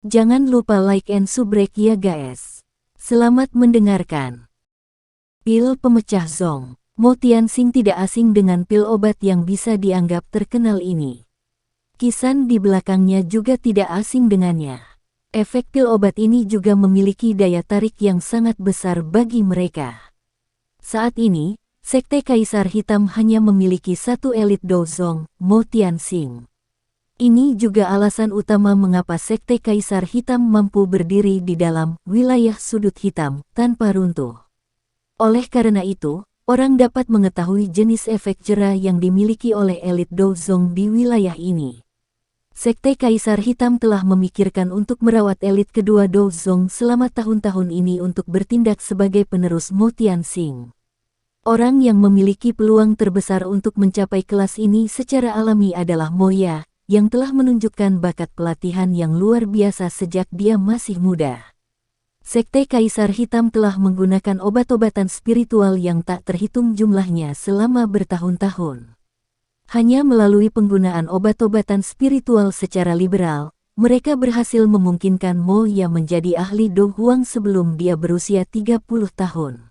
Jangan lupa like and subscribe ya guys. Selamat mendengarkan. Pil pemecah zong. Mo Tianxing tidak asing dengan pil obat yang bisa dianggap terkenal ini. Qisan di belakangnya juga tidak asing dengannya. Efek pil obat ini juga memiliki daya tarik yang sangat besar bagi mereka. Saat ini, Sekte Kaisar Hitam hanya memiliki satu elit dozong, Mo Tianxing. Ini juga alasan utama mengapa Sekte Kaisar Hitam mampu berdiri di dalam wilayah sudut hitam tanpa runtuh. Oleh karena itu, orang dapat mengetahui jenis efek jera yang dimiliki oleh elit dozong di wilayah ini. Sekte Kaisar Hitam telah memikirkan untuk merawat elit kedua dozong selama tahun-tahun ini untuk bertindak sebagai penerus Mo Tianxing. Orang yang memiliki peluang terbesar untuk mencapai kelas ini secara alami adalah Mo Ya, yang telah menunjukkan bakat pelatihan yang luar biasa sejak dia masih muda. Sekte Kaisar Hitam telah menggunakan obat-obatan spiritual yang tak terhitung jumlahnya selama bertahun-tahun. Hanya melalui penggunaan obat-obatan spiritual secara liberal, mereka berhasil memungkinkan Mo Ya menjadi ahli Do Huang sebelum dia berusia 30 tahun.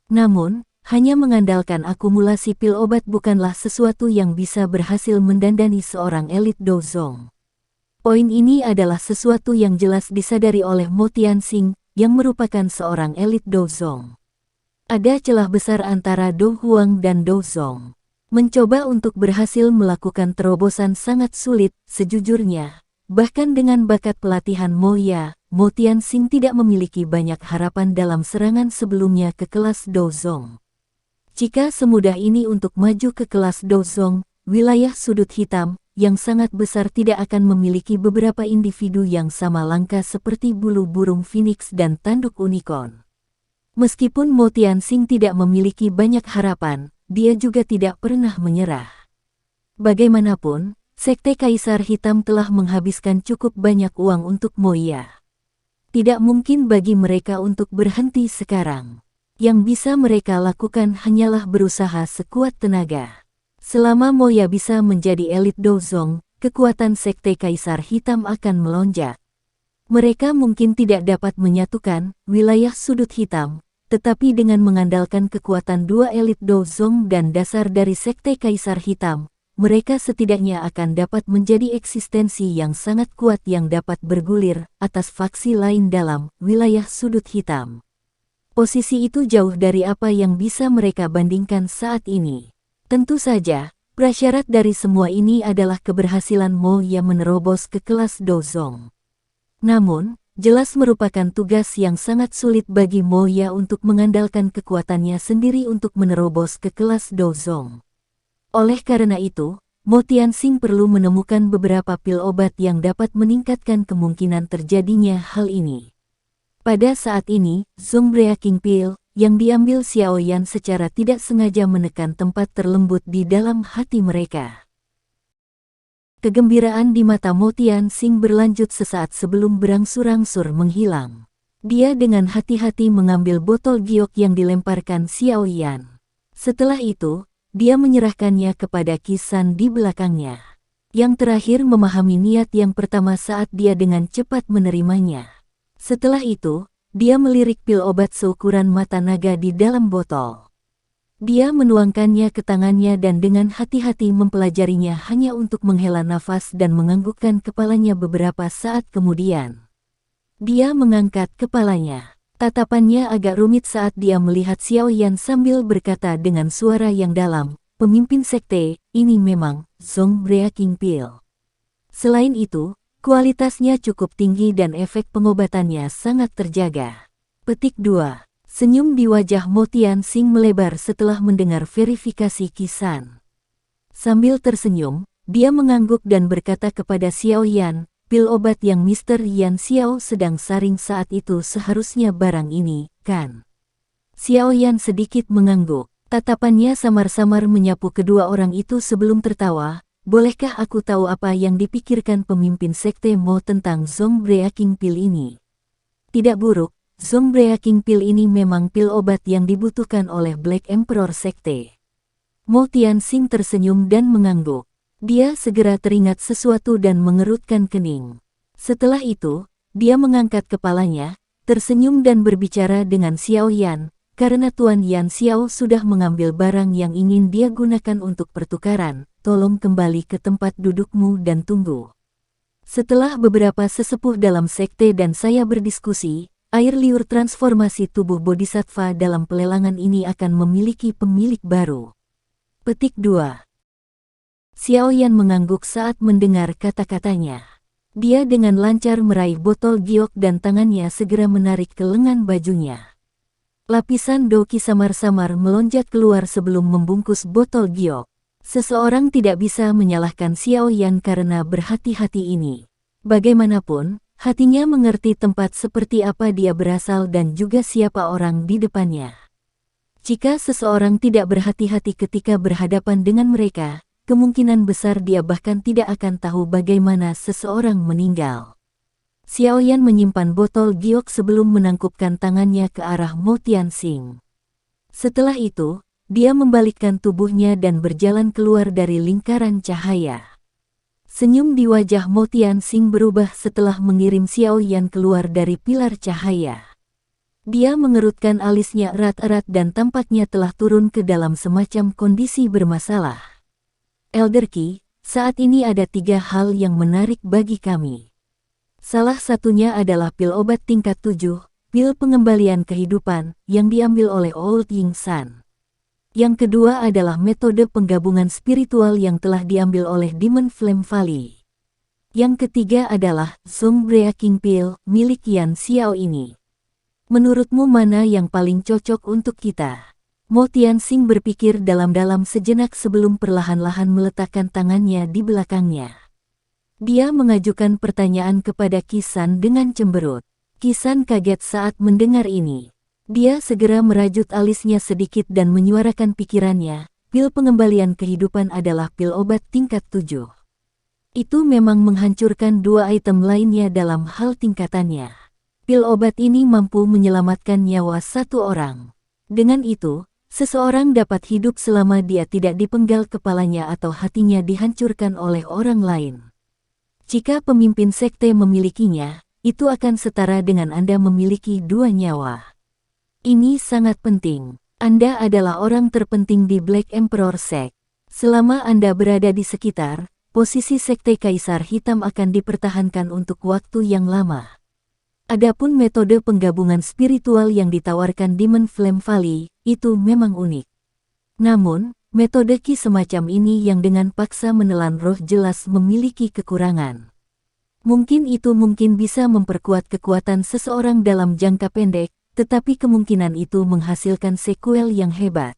Namun, hanya mengandalkan akumulasi pil obat bukanlah sesuatu yang bisa berhasil mendandani seorang elit dozong. Poin ini adalah sesuatu yang jelas disadari oleh Mo Tianxing, yang merupakan seorang elit dozong. Ada celah besar antara Do Huang dan dozong. Mencoba untuk berhasil melakukan terobosan sangat sulit, sejujurnya. Bahkan dengan bakat pelatihan Mo Ya, Mo Tianxing tidak memiliki banyak harapan dalam serangan sebelumnya ke kelas dozong. Jika semudah ini untuk maju ke kelas dozong, wilayah sudut hitam, yang sangat besar tidak akan memiliki beberapa individu yang sama langka seperti bulu burung phoenix dan tanduk unicorn. Meskipun Mo Tianxing tidak memiliki banyak harapan, dia juga tidak pernah menyerah. Bagaimanapun, Sekte Kaisar Hitam telah menghabiskan cukup banyak uang untuk Mo Ya. Tidak mungkin bagi mereka untuk berhenti sekarang. Yang bisa mereka lakukan hanyalah berusaha sekuat tenaga. Selama Mo Ya bisa menjadi elit dozong, kekuatan Sekte Kaisar Hitam akan melonjak. Mereka mungkin tidak dapat menyatukan wilayah sudut hitam, tetapi dengan mengandalkan kekuatan dua elit dozong dan dasar dari Sekte Kaisar Hitam, mereka setidaknya akan dapat menjadi eksistensi yang sangat kuat yang dapat bergulir atas faksi lain dalam wilayah sudut hitam. Posisi itu jauh dari apa yang bisa mereka bandingkan saat ini. Tentu saja, prasyarat dari semua ini adalah keberhasilan Mo Ya menerobos ke kelas dozong. Namun, jelas merupakan tugas yang sangat sulit bagi Mo Ya untuk mengandalkan kekuatannya sendiri untuk menerobos ke kelas dozong. Oleh karena itu, Mo Tianxing perlu menemukan beberapa pil obat yang dapat meningkatkan kemungkinan terjadinya hal ini. Pada saat ini, Zong Breaking Pill, yang diambil Xiao Yan secara tidak sengaja menekan tempat terlembut di dalam hati mereka. Kegembiraan di mata Mo Tianxing berlanjut sesaat sebelum berangsur-angsur menghilang. Dia dengan hati-hati mengambil botol giok yang dilemparkan Xiao Yan. Setelah itu, dia menyerahkannya kepada Qisan di belakangnya. Yang terakhir memahami niat yang pertama saat dia dengan cepat menerimanya. Setelah itu, dia melirik pil obat seukuran mata naga di dalam botol. Dia menuangkannya ke tangannya dan dengan hati-hati mempelajarinya hanya untuk menghela nafas dan menganggukkan kepalanya beberapa saat kemudian. Dia mengangkat kepalanya. Tatapannya agak rumit saat dia melihat Xiao Yan sambil berkata dengan suara yang dalam, "Pemimpin sekte, ini memang Zong Breaking Pill." Selain itu, kualitasnya cukup tinggi dan efek pengobatannya sangat terjaga. Petik 2. Senyum di wajah Mo Tianxing melebar setelah mendengar verifikasi Qisan. Sambil tersenyum, dia mengangguk dan berkata kepada Xiao Yan, "Pil obat yang Mr. Yan Xiao sedang saring saat itu seharusnya barang ini, kan?" Xiao Yan sedikit mengangguk. Tatapannya samar-samar menyapu kedua orang itu sebelum tertawa. "Bolehkah aku tahu apa yang dipikirkan pemimpin sekte Mo tentang Zong Breaking Pill ini?" "Tidak buruk, Zong Breaking Pill ini memang pil obat yang dibutuhkan oleh Black Emperor sekte." Mo Tianxing tersenyum dan mengangguk. Dia segera teringat sesuatu dan mengerutkan kening. Setelah itu, dia mengangkat kepalanya, tersenyum dan berbicara dengan Xiao Yan, karena Tuan Yan Xiao sudah mengambil barang yang ingin dia gunakan untuk pertukaran, tolong kembali ke tempat dudukmu dan tunggu. Setelah beberapa sesepuh dalam sekte dan saya berdiskusi, air liur transformasi tubuh bodhisattva dalam pelelangan ini akan memiliki pemilik baru. Petik 2. Xiao Yan mengangguk saat mendengar kata-katanya. Dia dengan lancar meraih botol giok dan tangannya segera menarik ke lengan bajunya. Lapisan doki samar-samar melonjak keluar sebelum membungkus botol giok. Seseorang tidak bisa menyalahkan Xiao Yan karena berhati-hati ini. Bagaimanapun, hatinya mengerti tempat seperti apa dia berasal dan juga siapa orang di depannya. Jika seseorang tidak berhati-hati ketika berhadapan dengan mereka, kemungkinan besar dia bahkan tidak akan tahu bagaimana seseorang meninggal. Xiao Yan menyimpan botol giok sebelum menangkupkan tangannya ke arah Mo Tianxing. Setelah itu, dia membalikkan tubuhnya dan berjalan keluar dari lingkaran cahaya. Senyum di wajah Mo Tianxing berubah setelah mengirim Xiao Yan keluar dari pilar cahaya. Dia mengerutkan alisnya erat-erat dan tampaknya telah turun ke dalam semacam kondisi bermasalah. Elder Qi, saat ini ada 3 hal yang menarik bagi kami. Salah satunya adalah pil obat tingkat 7, pil pengembalian kehidupan, yang diambil oleh Old Ying San. Yang kedua adalah metode penggabungan spiritual yang telah diambil oleh Demon Flame Valley. Yang ketiga adalah Zong Breaking Pill, milik Yan Xiao ini. Menurutmu mana yang paling cocok untuk kita? Mo Tianxing berpikir dalam-dalam sejenak sebelum perlahan-lahan meletakkan tangannya di belakangnya. Dia mengajukan pertanyaan kepada Qi San dengan cemberut. Qi San kaget saat mendengar ini. Dia segera merajut alisnya sedikit dan menyuarakan pikirannya, pil pengembalian kehidupan adalah pil obat tingkat 7. Itu memang menghancurkan 2 item lainnya dalam hal tingkatannya. Pil obat ini mampu menyelamatkan nyawa 1 orang. Dengan itu, seseorang dapat hidup selama dia tidak dipenggal kepalanya atau hatinya dihancurkan oleh orang lain. Jika pemimpin sekte memilikinya, itu akan setara dengan Anda memiliki 2 nyawa. Ini sangat penting. Anda adalah orang terpenting di Black Emperor Sect. Selama Anda berada di sekitar, posisi sekte Kaisar Hitam akan dipertahankan untuk waktu yang lama. Adapun metode penggabungan spiritual yang ditawarkan Demon Flame Valley, itu memang unik. Namun, metode Qi semacam ini yang dengan paksa menelan roh jelas memiliki kekurangan. Mungkin itu bisa memperkuat kekuatan seseorang dalam jangka pendek, tetapi kemungkinan itu menghasilkan sekuel yang hebat.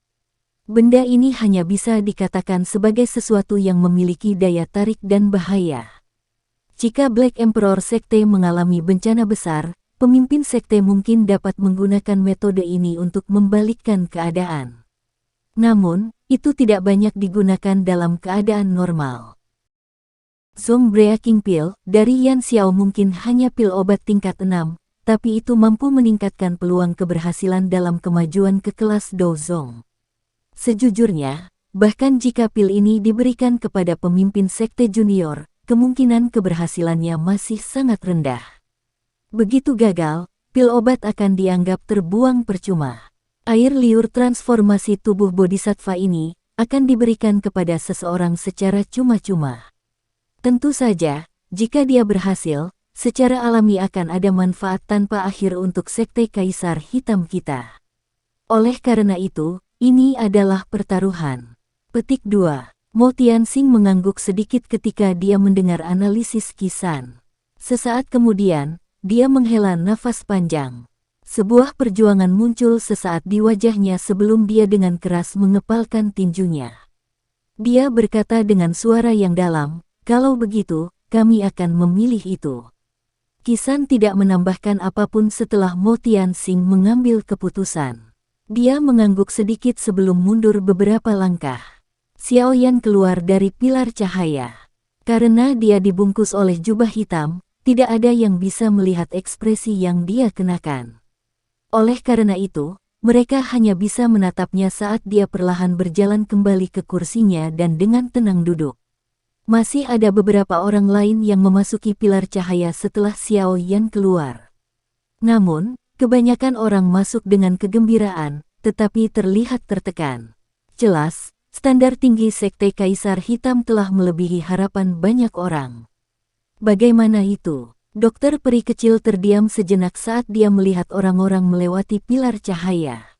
Benda ini hanya bisa dikatakan sebagai sesuatu yang memiliki daya tarik dan bahaya. Jika Black Emperor Sekte mengalami bencana besar, pemimpin sekte mungkin dapat menggunakan metode ini untuk membalikkan keadaan. Namun, itu tidak banyak digunakan dalam keadaan normal. Zong Breaking Pill dari Yan Xiao mungkin hanya pil obat tingkat 6, tapi itu mampu meningkatkan peluang keberhasilan dalam kemajuan ke kelas Dozong. Sejujurnya, bahkan jika pil ini diberikan kepada pemimpin sekte junior, kemungkinan keberhasilannya masih sangat rendah. Begitu gagal, pil obat akan dianggap terbuang percuma. Air liur transformasi tubuh bodhisattva ini akan diberikan kepada seseorang secara cuma-cuma. Tentu saja, jika dia berhasil, secara alami akan ada manfaat tanpa akhir untuk sekte Kaisar Hitam kita. Oleh karena itu, ini adalah pertaruhan. Petik 2. Mo Tianxing mengangguk sedikit ketika dia mendengar analisis Qi San. Sesaat kemudian, dia menghela nafas panjang. Sebuah perjuangan muncul sesaat di wajahnya sebelum dia dengan keras mengepalkan tinjunya. Dia berkata dengan suara yang dalam, "Kalau begitu, kami akan memilih itu." Qi San tidak menambahkan apapun setelah Mo Tianxing mengambil keputusan. Dia mengangguk sedikit sebelum mundur beberapa langkah. Xiao Yan keluar dari pilar cahaya. Karena dia dibungkus oleh jubah hitam, tidak ada yang bisa melihat ekspresi yang dia kenakan. Oleh karena itu, mereka hanya bisa menatapnya saat dia perlahan berjalan kembali ke kursinya dan dengan tenang duduk. Masih ada beberapa orang lain yang memasuki pilar cahaya setelah Xiao Yan keluar. Namun, kebanyakan orang masuk dengan kegembiraan, tetapi terlihat tertekan. Jelas, standar tinggi Sekte Kaisar Hitam telah melebihi harapan banyak orang. Bagaimana itu? Dokter peri kecil terdiam sejenak saat dia melihat orang-orang melewati pilar cahaya.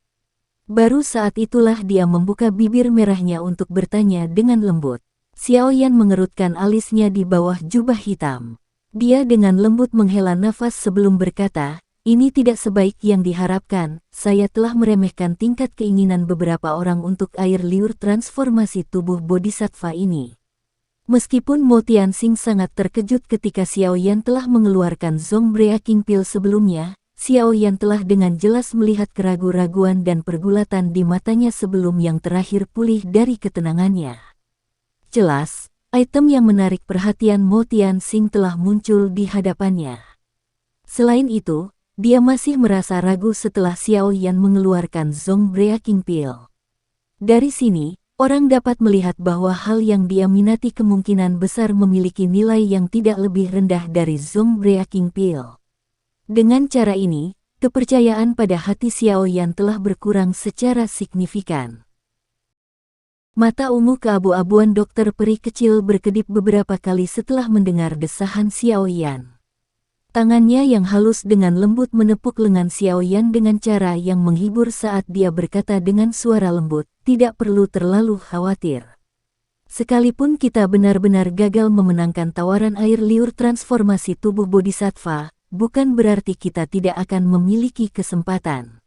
Baru saat itulah dia membuka bibir merahnya untuk bertanya dengan lembut. Xiao Yan mengerutkan alisnya di bawah jubah hitam. Dia dengan lembut menghela nafas sebelum berkata, "Ini tidak sebaik yang diharapkan. Saya telah meremehkan tingkat keinginan beberapa orang untuk air liur transformasi tubuh bodhisattva ini." Meskipun Mo Tianxing sangat terkejut ketika Xiao Yan telah mengeluarkan Zong Breaking Pill sebelumnya, Xiao Yan telah dengan jelas melihat keraguan-raguan dan pergulatan di matanya sebelum yang terakhir pulih dari ketenangannya. Jelas, item yang menarik perhatian Mo Tianxing telah muncul di hadapannya. Selain itu, dia masih merasa ragu setelah Xiao Yan mengeluarkan Zong Breaking Pill. Dari sini, orang dapat melihat bahwa hal yang dia minati kemungkinan besar memiliki nilai yang tidak lebih rendah dari Zong Breaking Pill. Dengan cara ini, kepercayaan pada hati Xiao Yan telah berkurang secara signifikan. Mata ungu keabu-abuan dokter peri kecil berkedip beberapa kali setelah mendengar desahan Xiao Yan. Tangannya yang halus dengan lembut menepuk lengan Xiao Yan dengan cara yang menghibur saat dia berkata dengan suara lembut, "Tidak perlu terlalu khawatir. Sekalipun kita benar-benar gagal memenangkan tawaran air liur transformasi tubuh bodhisattva, bukan berarti kita tidak akan memiliki kesempatan.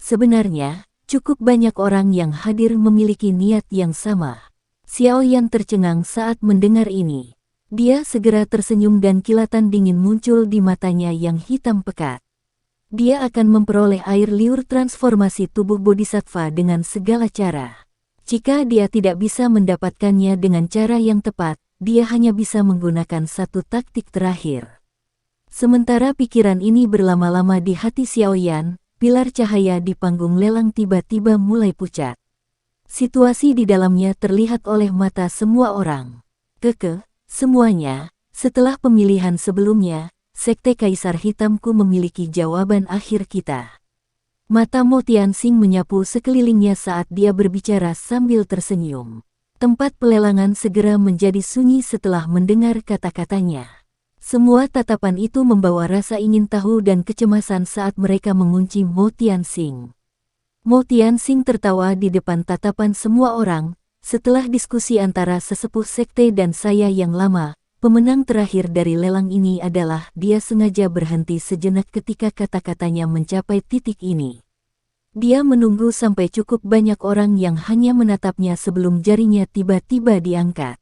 Sebenarnya, cukup banyak orang yang hadir memiliki niat yang sama." Xiao Yan tercengang saat mendengar ini. Dia segera tersenyum dan kilatan dingin muncul di matanya yang hitam pekat. Dia akan memperoleh air liur transformasi tubuh bodhisattva dengan segala cara. Jika dia tidak bisa mendapatkannya dengan cara yang tepat, dia hanya bisa menggunakan satu taktik terakhir. Sementara pikiran ini berlama-lama di hati Xiao Yan, pilar cahaya di panggung lelang tiba-tiba mulai pucat. Situasi di dalamnya terlihat oleh mata semua orang. Semuanya, setelah pemilihan sebelumnya, Sekte Kaisar Hitamku memiliki jawaban akhir kita. Mata Mo Tianxing menyapu sekelilingnya saat dia berbicara sambil tersenyum. Tempat pelelangan segera menjadi sunyi setelah mendengar kata-katanya. Semua tatapan itu membawa rasa ingin tahu dan kecemasan saat mereka mengunci Mo Tianxing. Mo Tianxing tertawa di depan tatapan semua orang. Setelah diskusi antara sesepuh sekte dan saya yang lama, pemenang terakhir dari lelang ini adalah dia. Sengaja berhenti sejenak ketika kata-katanya mencapai titik ini. Dia menunggu sampai cukup banyak orang yang hanya menatapnya sebelum jarinya tiba-tiba diangkat.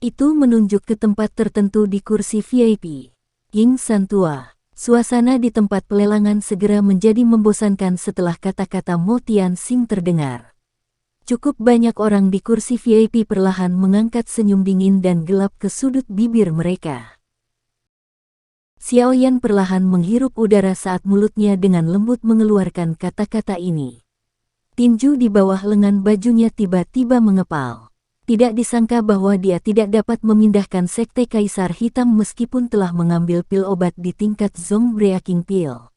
Itu menunjuk ke tempat tertentu di kursi VIP. Ying Santua. Suasana di tempat pelelangan segera menjadi membosankan setelah kata-kata Mo Tianxing terdengar. Cukup banyak orang di kursi VIP perlahan mengangkat senyum dingin dan gelap ke sudut bibir mereka. Xiao Yan perlahan menghirup udara saat mulutnya dengan lembut mengeluarkan kata-kata ini. Tinju di bawah lengan bajunya tiba-tiba mengepal. Tidak disangka bahwa dia tidak dapat memindahkan Sekte Kaisar Hitam meskipun telah mengambil pil obat di tingkat Zong Breaking Pill.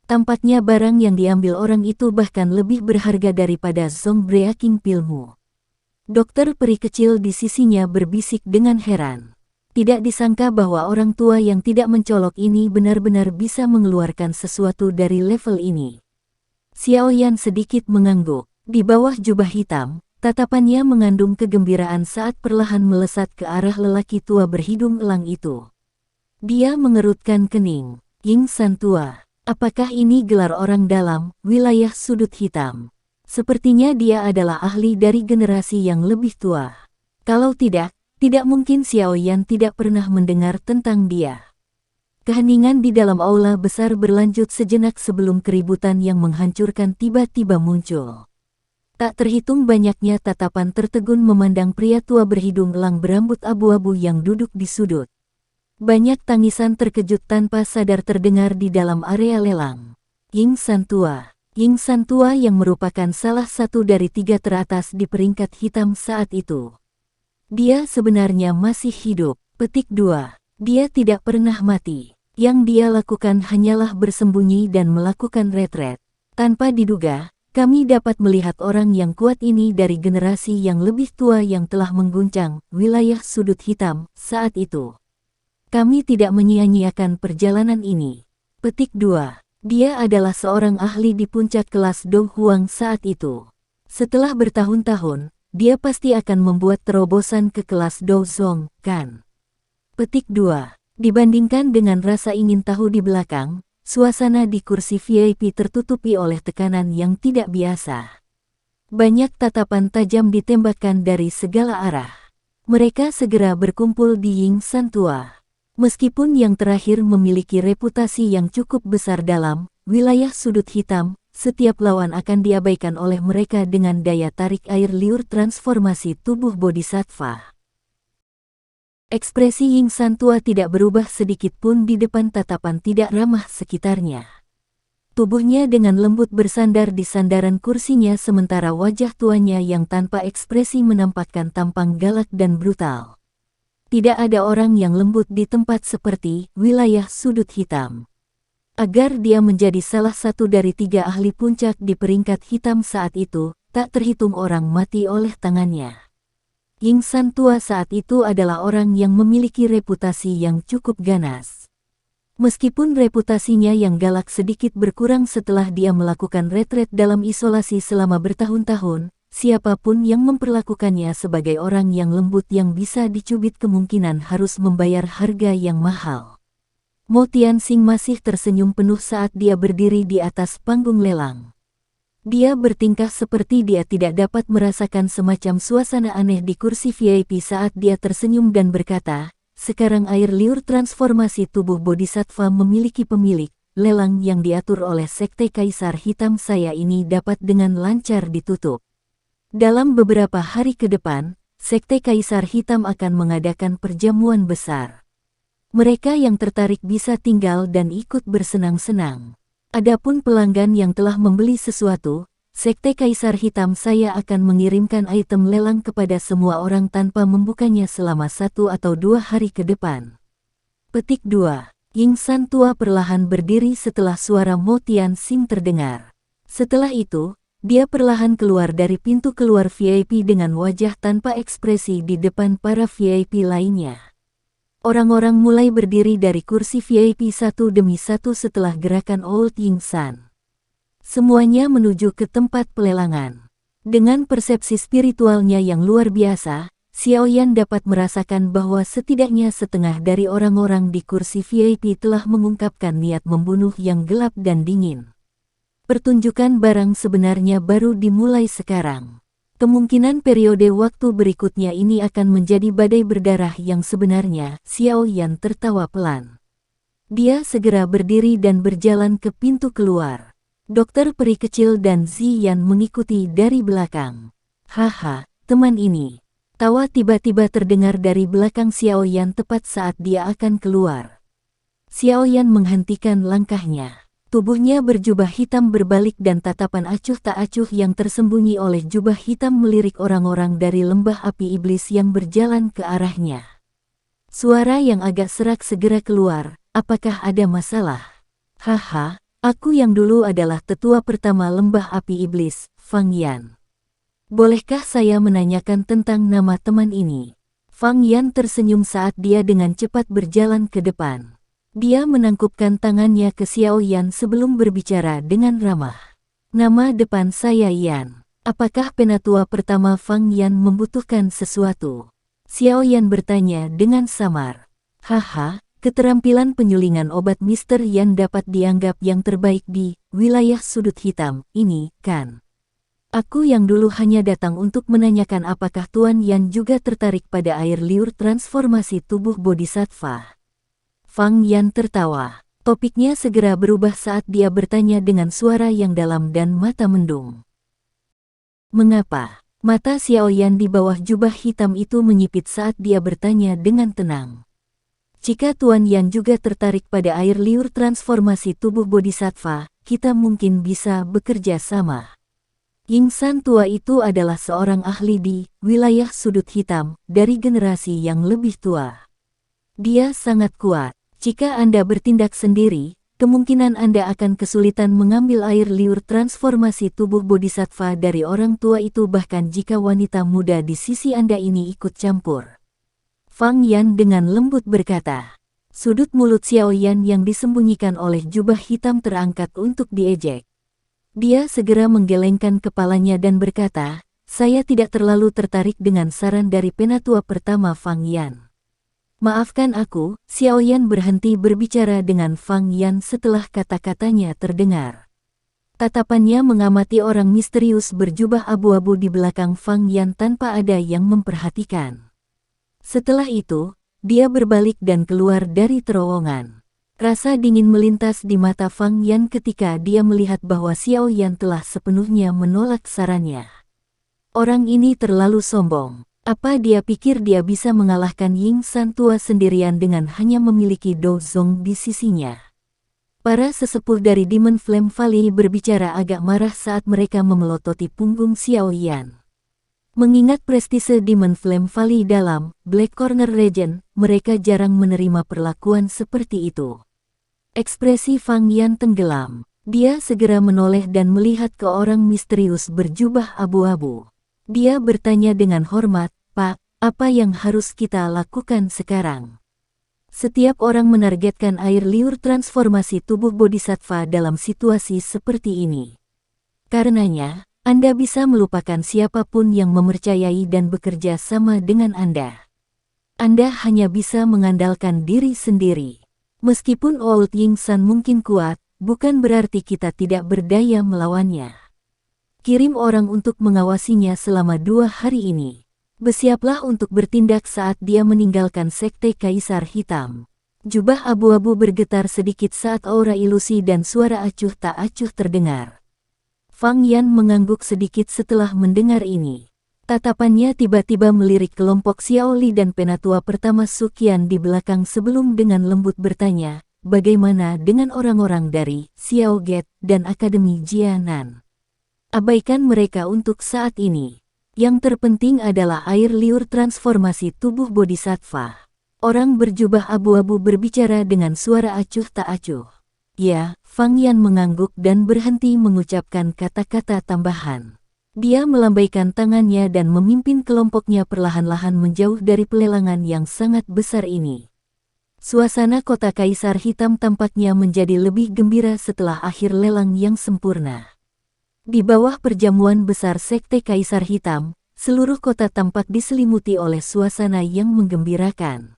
Tampaknya barang yang diambil orang itu bahkan lebih berharga daripada Zong Breaking Pill-mu. Dokter peri kecil di sisinya berbisik dengan heran. Tidak disangka bahwa orang tua yang tidak mencolok ini benar-benar bisa mengeluarkan sesuatu dari level ini. Xiao Yan sedikit mengangguk. Di bawah jubah hitam, tatapannya mengandung kegembiraan saat perlahan melesat ke arah lelaki tua berhidung elang itu. Dia mengerutkan kening. Ying Santua. Apakah ini gelar orang dalam wilayah sudut hitam? Sepertinya dia adalah ahli dari generasi yang lebih tua. Kalau tidak mungkin Xiao Yan tidak pernah mendengar tentang dia. Keheningan di dalam aula besar berlanjut sejenak sebelum keributan yang menghancurkan tiba-tiba muncul. Tak terhitung banyaknya tatapan tertegun memandang pria tua berhidung elang berambut abu-abu yang duduk di sudut. Banyak tangisan terkejut tanpa sadar terdengar di dalam area lelang. Ying Santua yang merupakan salah satu dari 3 teratas di peringkat hitam saat itu. Dia sebenarnya masih hidup. Petik 2. Dia tidak pernah mati. Yang dia lakukan hanyalah bersembunyi dan melakukan retret. Tanpa diduga, kami dapat melihat orang yang kuat ini dari generasi yang lebih tua yang telah mengguncang wilayah sudut hitam saat itu. Kami tidak menyia-nyiakan perjalanan ini. Petik 2. Dia adalah seorang ahli di puncak kelas Dong Huang saat itu. Setelah bertahun-tahun, dia pasti akan membuat terobosan ke kelas Do Zong, kan? Petik 2. Dibandingkan dengan rasa ingin tahu di belakang, suasana di kursi VIP tertutupi oleh tekanan yang tidak biasa. Banyak tatapan tajam ditembakkan dari segala arah. Mereka segera berkumpul di Ying San Tua. Meskipun yang terakhir memiliki reputasi yang cukup besar dalam wilayah sudut hitam, setiap lawan akan diabaikan oleh mereka dengan daya tarik air liur transformasi tubuh bodhisattva. Ekspresi Ying San Tua tidak berubah sedikit pun di depan tatapan tidak ramah sekitarnya. Tubuhnya dengan lembut bersandar di sandaran kursinya sementara wajah tuanya yang tanpa ekspresi menampakkan tampang galak dan brutal. Tidak ada orang yang lembut di tempat seperti wilayah sudut hitam. Agar dia menjadi salah satu dari 3 ahli puncak di peringkat hitam saat itu, tak terhitung orang mati oleh tangannya. Ying San Tua saat itu adalah orang yang memiliki reputasi yang cukup ganas. Meskipun reputasinya yang galak sedikit berkurang setelah dia melakukan retret dalam isolasi selama bertahun-tahun, siapapun yang memperlakukannya sebagai orang yang lembut yang bisa dicubit kemungkinan harus membayar harga yang mahal. Mo Tianxing masih tersenyum penuh saat dia berdiri di atas panggung lelang. Dia bertingkah seperti dia tidak dapat merasakan semacam suasana aneh di kursi VIP saat dia tersenyum dan berkata, sekarang air liur transformasi tubuh bodhisattva memiliki pemilik, lelang yang diatur oleh Sekte Kaisar Hitam saya ini dapat dengan lancar ditutup. Dalam beberapa hari ke depan, Sekte Kaisar Hitam akan mengadakan perjamuan besar. Mereka yang tertarik bisa tinggal dan ikut bersenang-senang. Adapun pelanggan yang telah membeli sesuatu, Sekte Kaisar Hitam saya akan mengirimkan item lelang kepada semua orang tanpa membukanya selama 1 atau 2 hari ke depan. Petik 2. Ying San Tua perlahan berdiri setelah suara Mo Tianxing terdengar. Setelah itu, dia perlahan keluar dari pintu keluar VIP dengan wajah tanpa ekspresi di depan para VIP lainnya. Orang-orang mulai berdiri dari kursi VIP satu demi satu setelah gerakan Old Ying San. Semuanya menuju ke tempat pelelangan. Dengan persepsi spiritualnya yang luar biasa, Xiaoyan dapat merasakan bahwa setidaknya setengah dari orang-orang di kursi VIP telah mengungkapkan niat membunuh yang gelap dan dingin. Pertunjukan barang sebenarnya baru dimulai sekarang. Kemungkinan periode waktu berikutnya ini akan menjadi badai berdarah yang sebenarnya, Xiaoyan tertawa pelan. Dia segera berdiri dan berjalan ke pintu keluar. Dokter peri kecil dan Ziyan mengikuti dari belakang. Haha, teman ini. Tawa tiba-tiba terdengar dari belakang Xiaoyan tepat saat dia akan keluar. Xiaoyan menghentikan langkahnya. Tubuhnya berjubah hitam berbalik dan tatapan acuh tak acuh yang tersembunyi oleh jubah hitam melirik orang-orang dari lembah api iblis yang berjalan ke arahnya. Suara yang agak serak segera keluar, apakah ada masalah? Haha, aku yang dulu adalah tetua pertama lembah api iblis, Fang Yan. Bolehkah saya menanyakan tentang nama teman ini? Fang Yan tersenyum saat dia dengan cepat berjalan ke depan. Dia menangkupkan tangannya ke Xiaoyan sebelum berbicara dengan ramah. Nama depan saya Yan. Apakah penatua pertama Fang Yan membutuhkan sesuatu? Xiaoyan bertanya dengan samar. Haha, keterampilan penyulingan obat Mr. Yan dapat dianggap yang terbaik di wilayah sudut hitam ini, kan? Aku yang dulu hanya datang untuk menanyakan apakah Tuan Yan juga tertarik pada air liur transformasi tubuh bodhisattva. Fang Yan tertawa. Topiknya segera berubah saat dia bertanya dengan suara yang dalam dan mata mendung. Mengapa? Mata Xiaoyan di bawah jubah hitam itu menyipit saat dia bertanya dengan tenang. Jika Tuan Yan juga tertarik pada air liur transformasi tubuh bodhisattva, kita mungkin bisa bekerja sama. Yingsan tua itu adalah seorang ahli di wilayah sudut hitam dari generasi yang lebih tua. Dia sangat kuat. Jika Anda bertindak sendiri, kemungkinan Anda akan kesulitan mengambil air liur transformasi tubuh bodhisattva dari orang tua itu, bahkan jika wanita muda di sisi Anda ini ikut campur. Fang Yan dengan lembut berkata. Sudut mulut Xiao Yan yang disembunyikan oleh jubah hitam terangkat untuk diejek. Dia segera menggelengkan kepalanya dan berkata, saya tidak terlalu tertarik dengan saran dari penatua pertama Fang Yan. Maafkan aku, Xiao Yan berhenti berbicara dengan Fang Yan setelah kata-katanya terdengar. Tatapannya mengamati orang misterius berjubah abu-abu di belakang Fang Yan tanpa ada yang memperhatikan. Setelah itu, dia berbalik dan keluar dari terowongan. Rasa dingin melintas di mata Fang Yan ketika dia melihat bahwa Xiao Yan telah sepenuhnya menolak sarannya. Orang ini terlalu sombong. Apa dia pikir dia bisa mengalahkan Yingsan tua sendirian dengan hanya memiliki Dozong di sisinya? Para sesepuh dari Demon Flame Valley berbicara agak marah saat mereka memelototi punggung Xiao Yan. Mengingat prestise Demon Flame Valley dalam Black Corner Region, mereka jarang menerima perlakuan seperti itu. Ekspresi Fang Yan tenggelam. Dia segera menoleh dan melihat ke orang misterius berjubah abu-abu. Dia bertanya dengan hormat, Pak, apa yang harus kita lakukan sekarang? Setiap orang menargetkan air liur transformasi tubuh bodhisattva dalam situasi seperti ini. Karenanya, Anda bisa melupakan siapapun yang mempercayai dan bekerja sama dengan Anda. Anda hanya bisa mengandalkan diri sendiri. Meskipun Old Yingsan mungkin kuat, bukan berarti kita tidak berdaya melawannya. Kirim orang untuk mengawasinya selama 2 hari ini. Bersiaplah untuk bertindak saat dia meninggalkan Sekte Kaisar Hitam. Jubah abu-abu bergetar sedikit saat aura ilusi dan suara acuh tak acuh terdengar. Fang Yan mengangguk sedikit setelah mendengar ini. Tatapannya tiba-tiba melirik kelompok Xiao Li dan penatua pertama Suqian di belakang sebelum dengan lembut bertanya, bagaimana dengan orang-orang dari Xiao Gate dan Akademi Jianan? Abaikan mereka untuk saat ini. Yang terpenting adalah air liur transformasi tubuh bodhisattva. Orang berjubah abu-abu berbicara dengan suara acuh tak acuh. Ya, Fang Yan mengangguk dan berhenti mengucapkan kata-kata tambahan. Dia melambaikan tangannya dan memimpin kelompoknya perlahan-lahan menjauh dari pelelangan yang sangat besar ini. Suasana kota Kaisar Hitam tampaknya menjadi lebih gembira setelah akhir lelang yang sempurna. Di bawah perjamuan besar Sekte Kaisar Hitam, seluruh kota tampak diselimuti oleh suasana yang menggembirakan.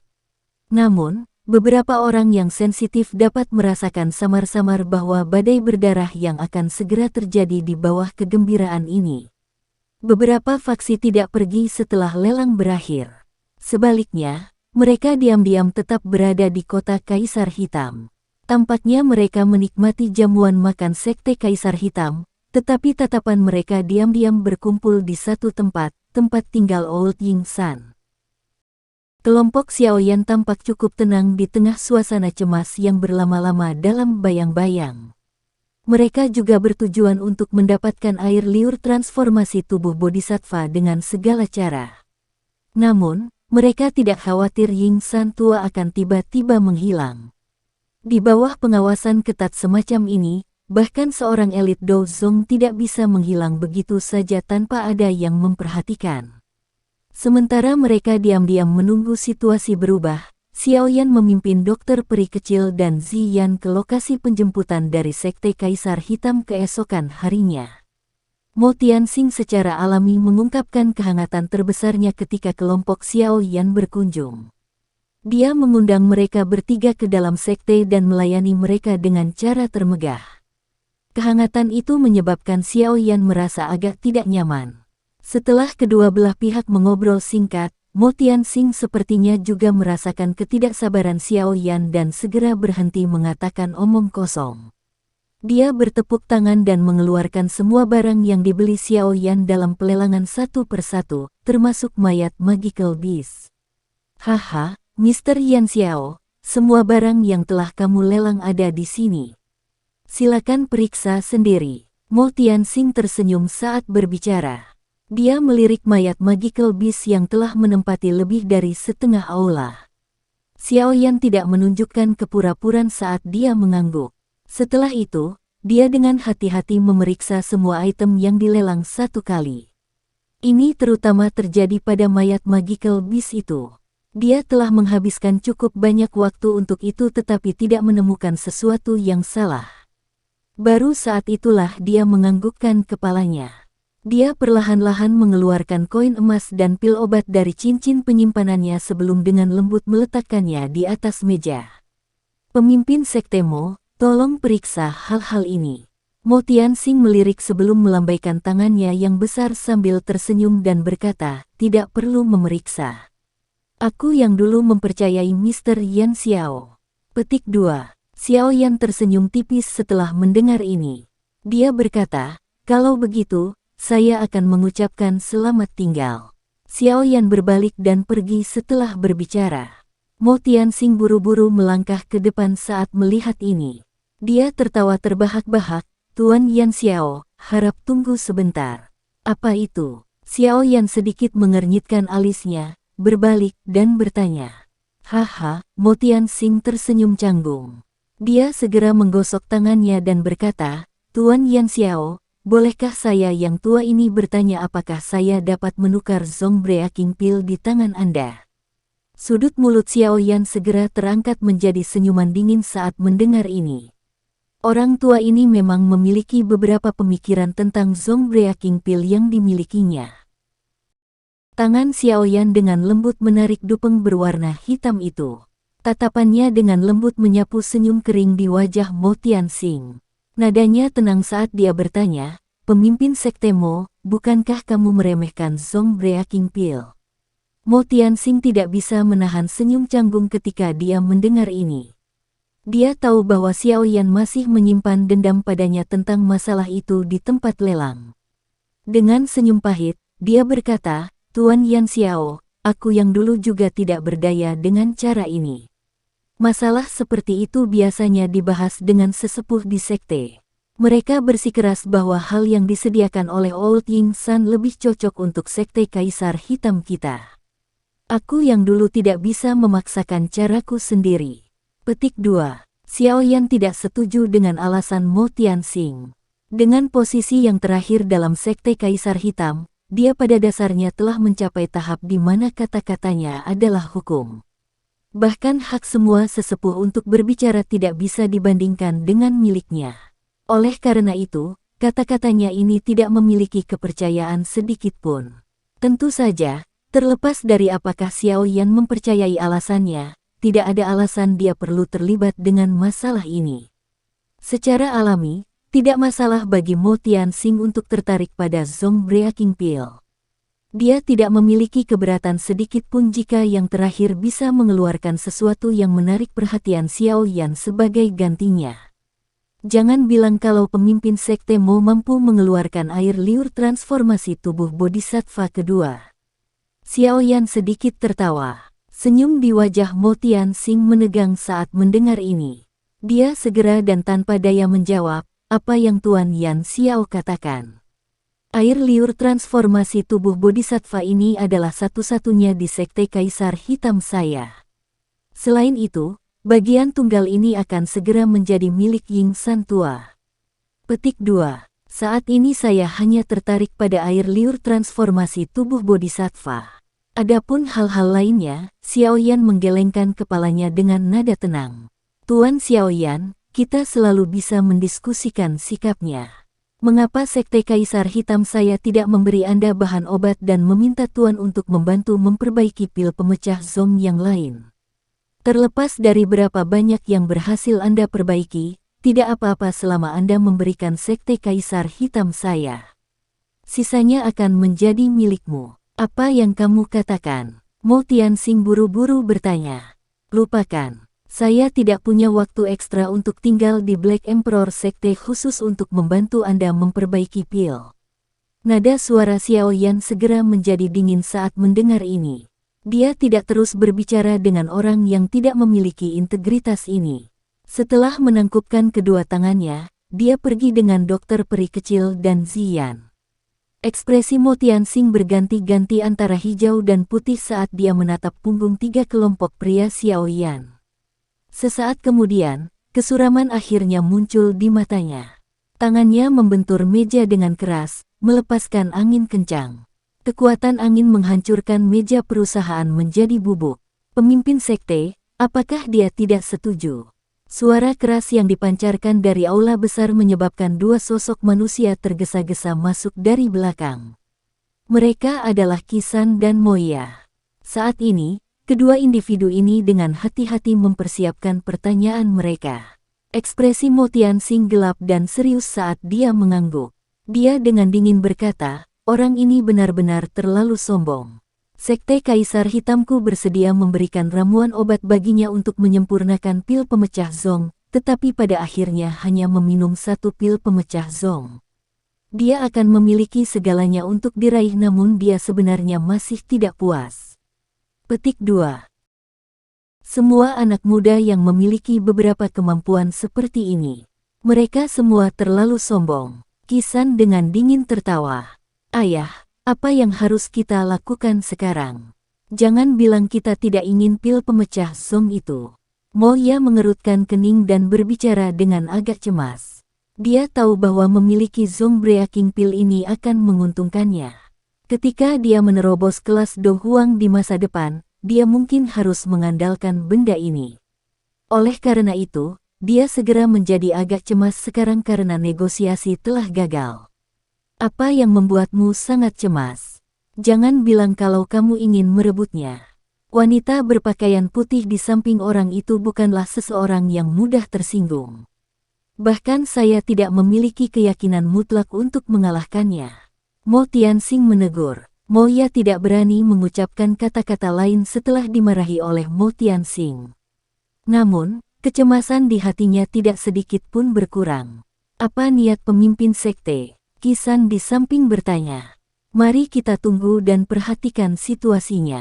Namun, beberapa orang yang sensitif dapat merasakan samar-samar bahwa badai berdarah yang akan segera terjadi di bawah kegembiraan ini. Beberapa faksi tidak pergi setelah lelang berakhir. Sebaliknya, mereka diam-diam tetap berada di kota Kaisar Hitam. Tampaknya mereka menikmati jamuan makan Sekte Kaisar Hitam, tetapi tatapan mereka diam-diam berkumpul di satu tempat, tempat tinggal Old Yingsan. Kelompok Xiao Yan tampak cukup tenang di tengah suasana cemas yang berlama-lama dalam bayang-bayang. Mereka juga bertujuan untuk mendapatkan air liur transformasi tubuh bodhisattva dengan segala cara. Namun, mereka tidak khawatir Yingsan tua akan tiba-tiba menghilang. Di bawah pengawasan ketat semacam ini, bahkan seorang elit Dozong tidak bisa menghilang begitu saja tanpa ada yang memperhatikan. Sementara mereka diam-diam menunggu situasi berubah, Xiao Yan memimpin dokter peri kecil dan Ziyan ke lokasi penjemputan dari Sekte Kaisar Hitam keesokan harinya. Mo Tianxing secara alami mengungkapkan kehangatan terbesarnya ketika kelompok Xiao Yan berkunjung. Dia mengundang mereka bertiga ke dalam sekte dan melayani mereka dengan cara termegah. Kehangatan itu menyebabkan Xiao Yan merasa agak tidak nyaman. Setelah kedua belah pihak mengobrol singkat, Mo Tianxing sepertinya juga merasakan ketidaksabaran Xiao Yan dan segera berhenti mengatakan omong kosong. Dia bertepuk tangan dan mengeluarkan semua barang yang dibeli Xiao Yan dalam pelelangan satu persatu, termasuk mayat Magical Beast. Haha, Mr. Yan Xiao, semua barang yang telah kamu lelang ada di sini. Silakan periksa sendiri. Mo Tianxing tersenyum saat berbicara. Dia melirik mayat Magical Beast yang telah menempati lebih dari setengah aula. Xiaoyan tidak menunjukkan kepura-puran saat dia mengangguk. Setelah itu, dia dengan hati-hati memeriksa semua item yang dilelang satu kali. Ini terutama terjadi pada mayat Magical Beast itu. Dia telah menghabiskan cukup banyak waktu untuk itu tetapi tidak menemukan sesuatu yang salah. Baru saat itulah dia menganggukkan kepalanya. Dia perlahan-lahan mengeluarkan koin emas dan pil obat dari cincin penyimpanannya sebelum dengan lembut meletakkannya di atas meja. Pemimpin Sekte Mo, tolong periksa hal-hal ini. Mo Tianxing melirik sebelum melambaikan tangannya yang besar sambil tersenyum dan berkata, tidak perlu memeriksa. Aku yang dulu mempercayai Mr. Yan Xiao. Petik 2. Xiaoyan tersenyum tipis setelah mendengar ini. Dia berkata, kalau begitu, saya akan mengucapkan selamat tinggal. Xiaoyan berbalik dan pergi setelah berbicara. Mo Tianxing buru-buru melangkah ke depan saat melihat ini. Dia tertawa terbahak-bahak, Tuan Yan Xiao, harap tunggu sebentar. Apa itu? Xiaoyan sedikit mengernyitkan alisnya, berbalik dan bertanya. Haha, Mo Tianxing tersenyum canggung. Dia segera menggosok tangannya dan berkata, Tuan Yan Xiao, bolehkah saya yang tua ini bertanya apakah saya dapat menukar Zong Breaking Pill di tangan Anda? Sudut mulut Xiaoyan segera terangkat menjadi senyuman dingin saat mendengar ini. Orang tua ini memang memiliki beberapa pemikiran tentang Zong Breaking Pill yang dimilikinya. Tangan Xiaoyan dengan lembut menarik dupeng berwarna hitam itu. Tatapannya dengan lembut menyapu senyum kering di wajah Mo Tianxing. Nadanya tenang saat dia bertanya, pemimpin Sekte Mo, bukankah kamu meremehkan Zong Breaking Pill? Mo Tianxing tidak bisa menahan senyum canggung ketika dia mendengar ini. Dia tahu bahwa Xiaoyan masih menyimpan dendam padanya tentang masalah itu di tempat lelang. Dengan senyum pahit, dia berkata, Tuan Yan Xiao, aku yang dulu juga tidak berdaya dengan cara ini. Masalah seperti itu biasanya dibahas dengan sesepuh di sekte. Mereka bersikeras bahwa hal yang disediakan oleh Old Ying San lebih cocok untuk sekte Kaisar Hitam kita. Aku yang dulu tidak bisa memaksakan caraku sendiri. Petik 2. Xiaoyan tidak setuju dengan alasan Mo Tianxing. Dengan posisi yang terakhir dalam sekte Kaisar Hitam, dia pada dasarnya telah mencapai tahap di mana kata-katanya adalah hukum. Bahkan hak semua sesepuh untuk berbicara tidak bisa dibandingkan dengan miliknya. Oleh karena itu, kata-katanya ini tidak memiliki kepercayaan sedikitpun. Tentu saja, terlepas dari apakah Xiaoyan mempercayai alasannya, tidak ada alasan dia perlu terlibat dengan masalah ini. Secara alami, tidak masalah bagi Mo Tianxing untuk tertarik pada Zong Breaking Pill. Dia tidak memiliki keberatan sedikit pun jika yang terakhir bisa mengeluarkan sesuatu yang menarik perhatian Xiaoyan sebagai gantinya. Jangan bilang kalau pemimpin sekte Mo mampu mengeluarkan air liur transformasi tubuh bodhisattva kedua. Xiaoyan sedikit tertawa. Senyum di wajah Mo Tianxing menegang saat mendengar ini. Dia segera dan tanpa daya menjawab, apa yang Tuan Yan Xiao katakan. Air liur transformasi tubuh bodhisattva ini adalah satu-satunya di sekte Kaisar Hitam saya. Selain itu, bagian tunggal ini akan segera menjadi milik Ying San tua. Petik 2. Saat ini saya hanya tertarik pada air liur transformasi tubuh bodhisattva. Adapun hal-hal lainnya, Xiaoyan menggelengkan kepalanya dengan nada tenang. Tuan Xiaoyan, kita selalu bisa mendiskusikan sikapnya. Mengapa sekte Kaisar Hitam saya tidak memberi Anda bahan obat dan meminta Tuan untuk membantu memperbaiki pil pemecah Zong yang lain? Terlepas dari berapa banyak yang berhasil Anda perbaiki, tidak apa-apa selama Anda memberikan sekte Kaisar Hitam saya. Sisanya akan menjadi milikmu. Apa yang kamu katakan? Mo Tianxing buru-buru bertanya. Lupakan. Saya tidak punya waktu ekstra untuk tinggal di Black Emperor Sekte khusus untuk membantu Anda memperbaiki pil. Nada suara Xiaoyan segera menjadi dingin saat mendengar ini. Dia tidak terus berbicara dengan orang yang tidak memiliki integritas ini. Setelah menangkupkan kedua tangannya, dia pergi dengan dokter peri kecil dan Ziyan. Ekspresi Mo Tianxing berganti-ganti antara hijau dan putih saat dia menatap punggung tiga kelompok pria Xiaoyan. Sesaat kemudian, kesuraman akhirnya muncul di matanya. Tangannya membentur meja dengan keras, melepaskan angin kencang. Kekuatan angin menghancurkan meja perusahaan menjadi bubuk. Pemimpin sekte, apakah dia tidak setuju? Suara keras yang dipancarkan dari aula besar menyebabkan dua sosok manusia tergesa-gesa masuk dari belakang. Mereka adalah Qisan dan Moya. Saat ini, kedua individu ini dengan hati-hati mempersiapkan pertanyaan mereka. Ekspresi Mo Tianxing gelap dan serius saat dia mengangguk. Dia dengan dingin berkata, orang ini benar-benar terlalu sombong. Sekte Kaisar Hitamku bersedia memberikan ramuan obat baginya untuk menyempurnakan pil pemecah zong, tetapi pada akhirnya hanya meminum satu pil pemecah zong. Dia akan memiliki segalanya untuk diraih namun dia sebenarnya masih tidak puas. Petik 2. Semua anak muda yang memiliki beberapa kemampuan seperti ini. Mereka semua terlalu sombong. Qisan dengan dingin tertawa. Ayah, apa yang harus kita lakukan sekarang? Jangan bilang kita tidak ingin pil pemecah zong itu. Moya mengerutkan kening dan berbicara dengan agak cemas. Dia tahu bahwa memiliki zong breaking pil ini akan menguntungkannya. Ketika dia menerobos kelas Do Huang di masa depan, dia mungkin harus mengandalkan benda ini. Oleh karena itu, dia segera menjadi agak cemas sekarang karena negosiasi telah gagal. Apa yang membuatmu sangat cemas? Jangan bilang kalau kamu ingin merebutnya. Wanita berpakaian putih di samping orang itu bukanlah seseorang yang mudah tersinggung. Bahkan saya tidak memiliki keyakinan mutlak untuk mengalahkannya. Mo Tianxing menegur. Moya tidak berani mengucapkan kata-kata lain setelah dimarahi oleh Mo Tianxing. Namun, kecemasan di hatinya tidak sedikit pun berkurang. Apa niat pemimpin sekte? Qisan di samping bertanya. Mari kita tunggu dan perhatikan situasinya.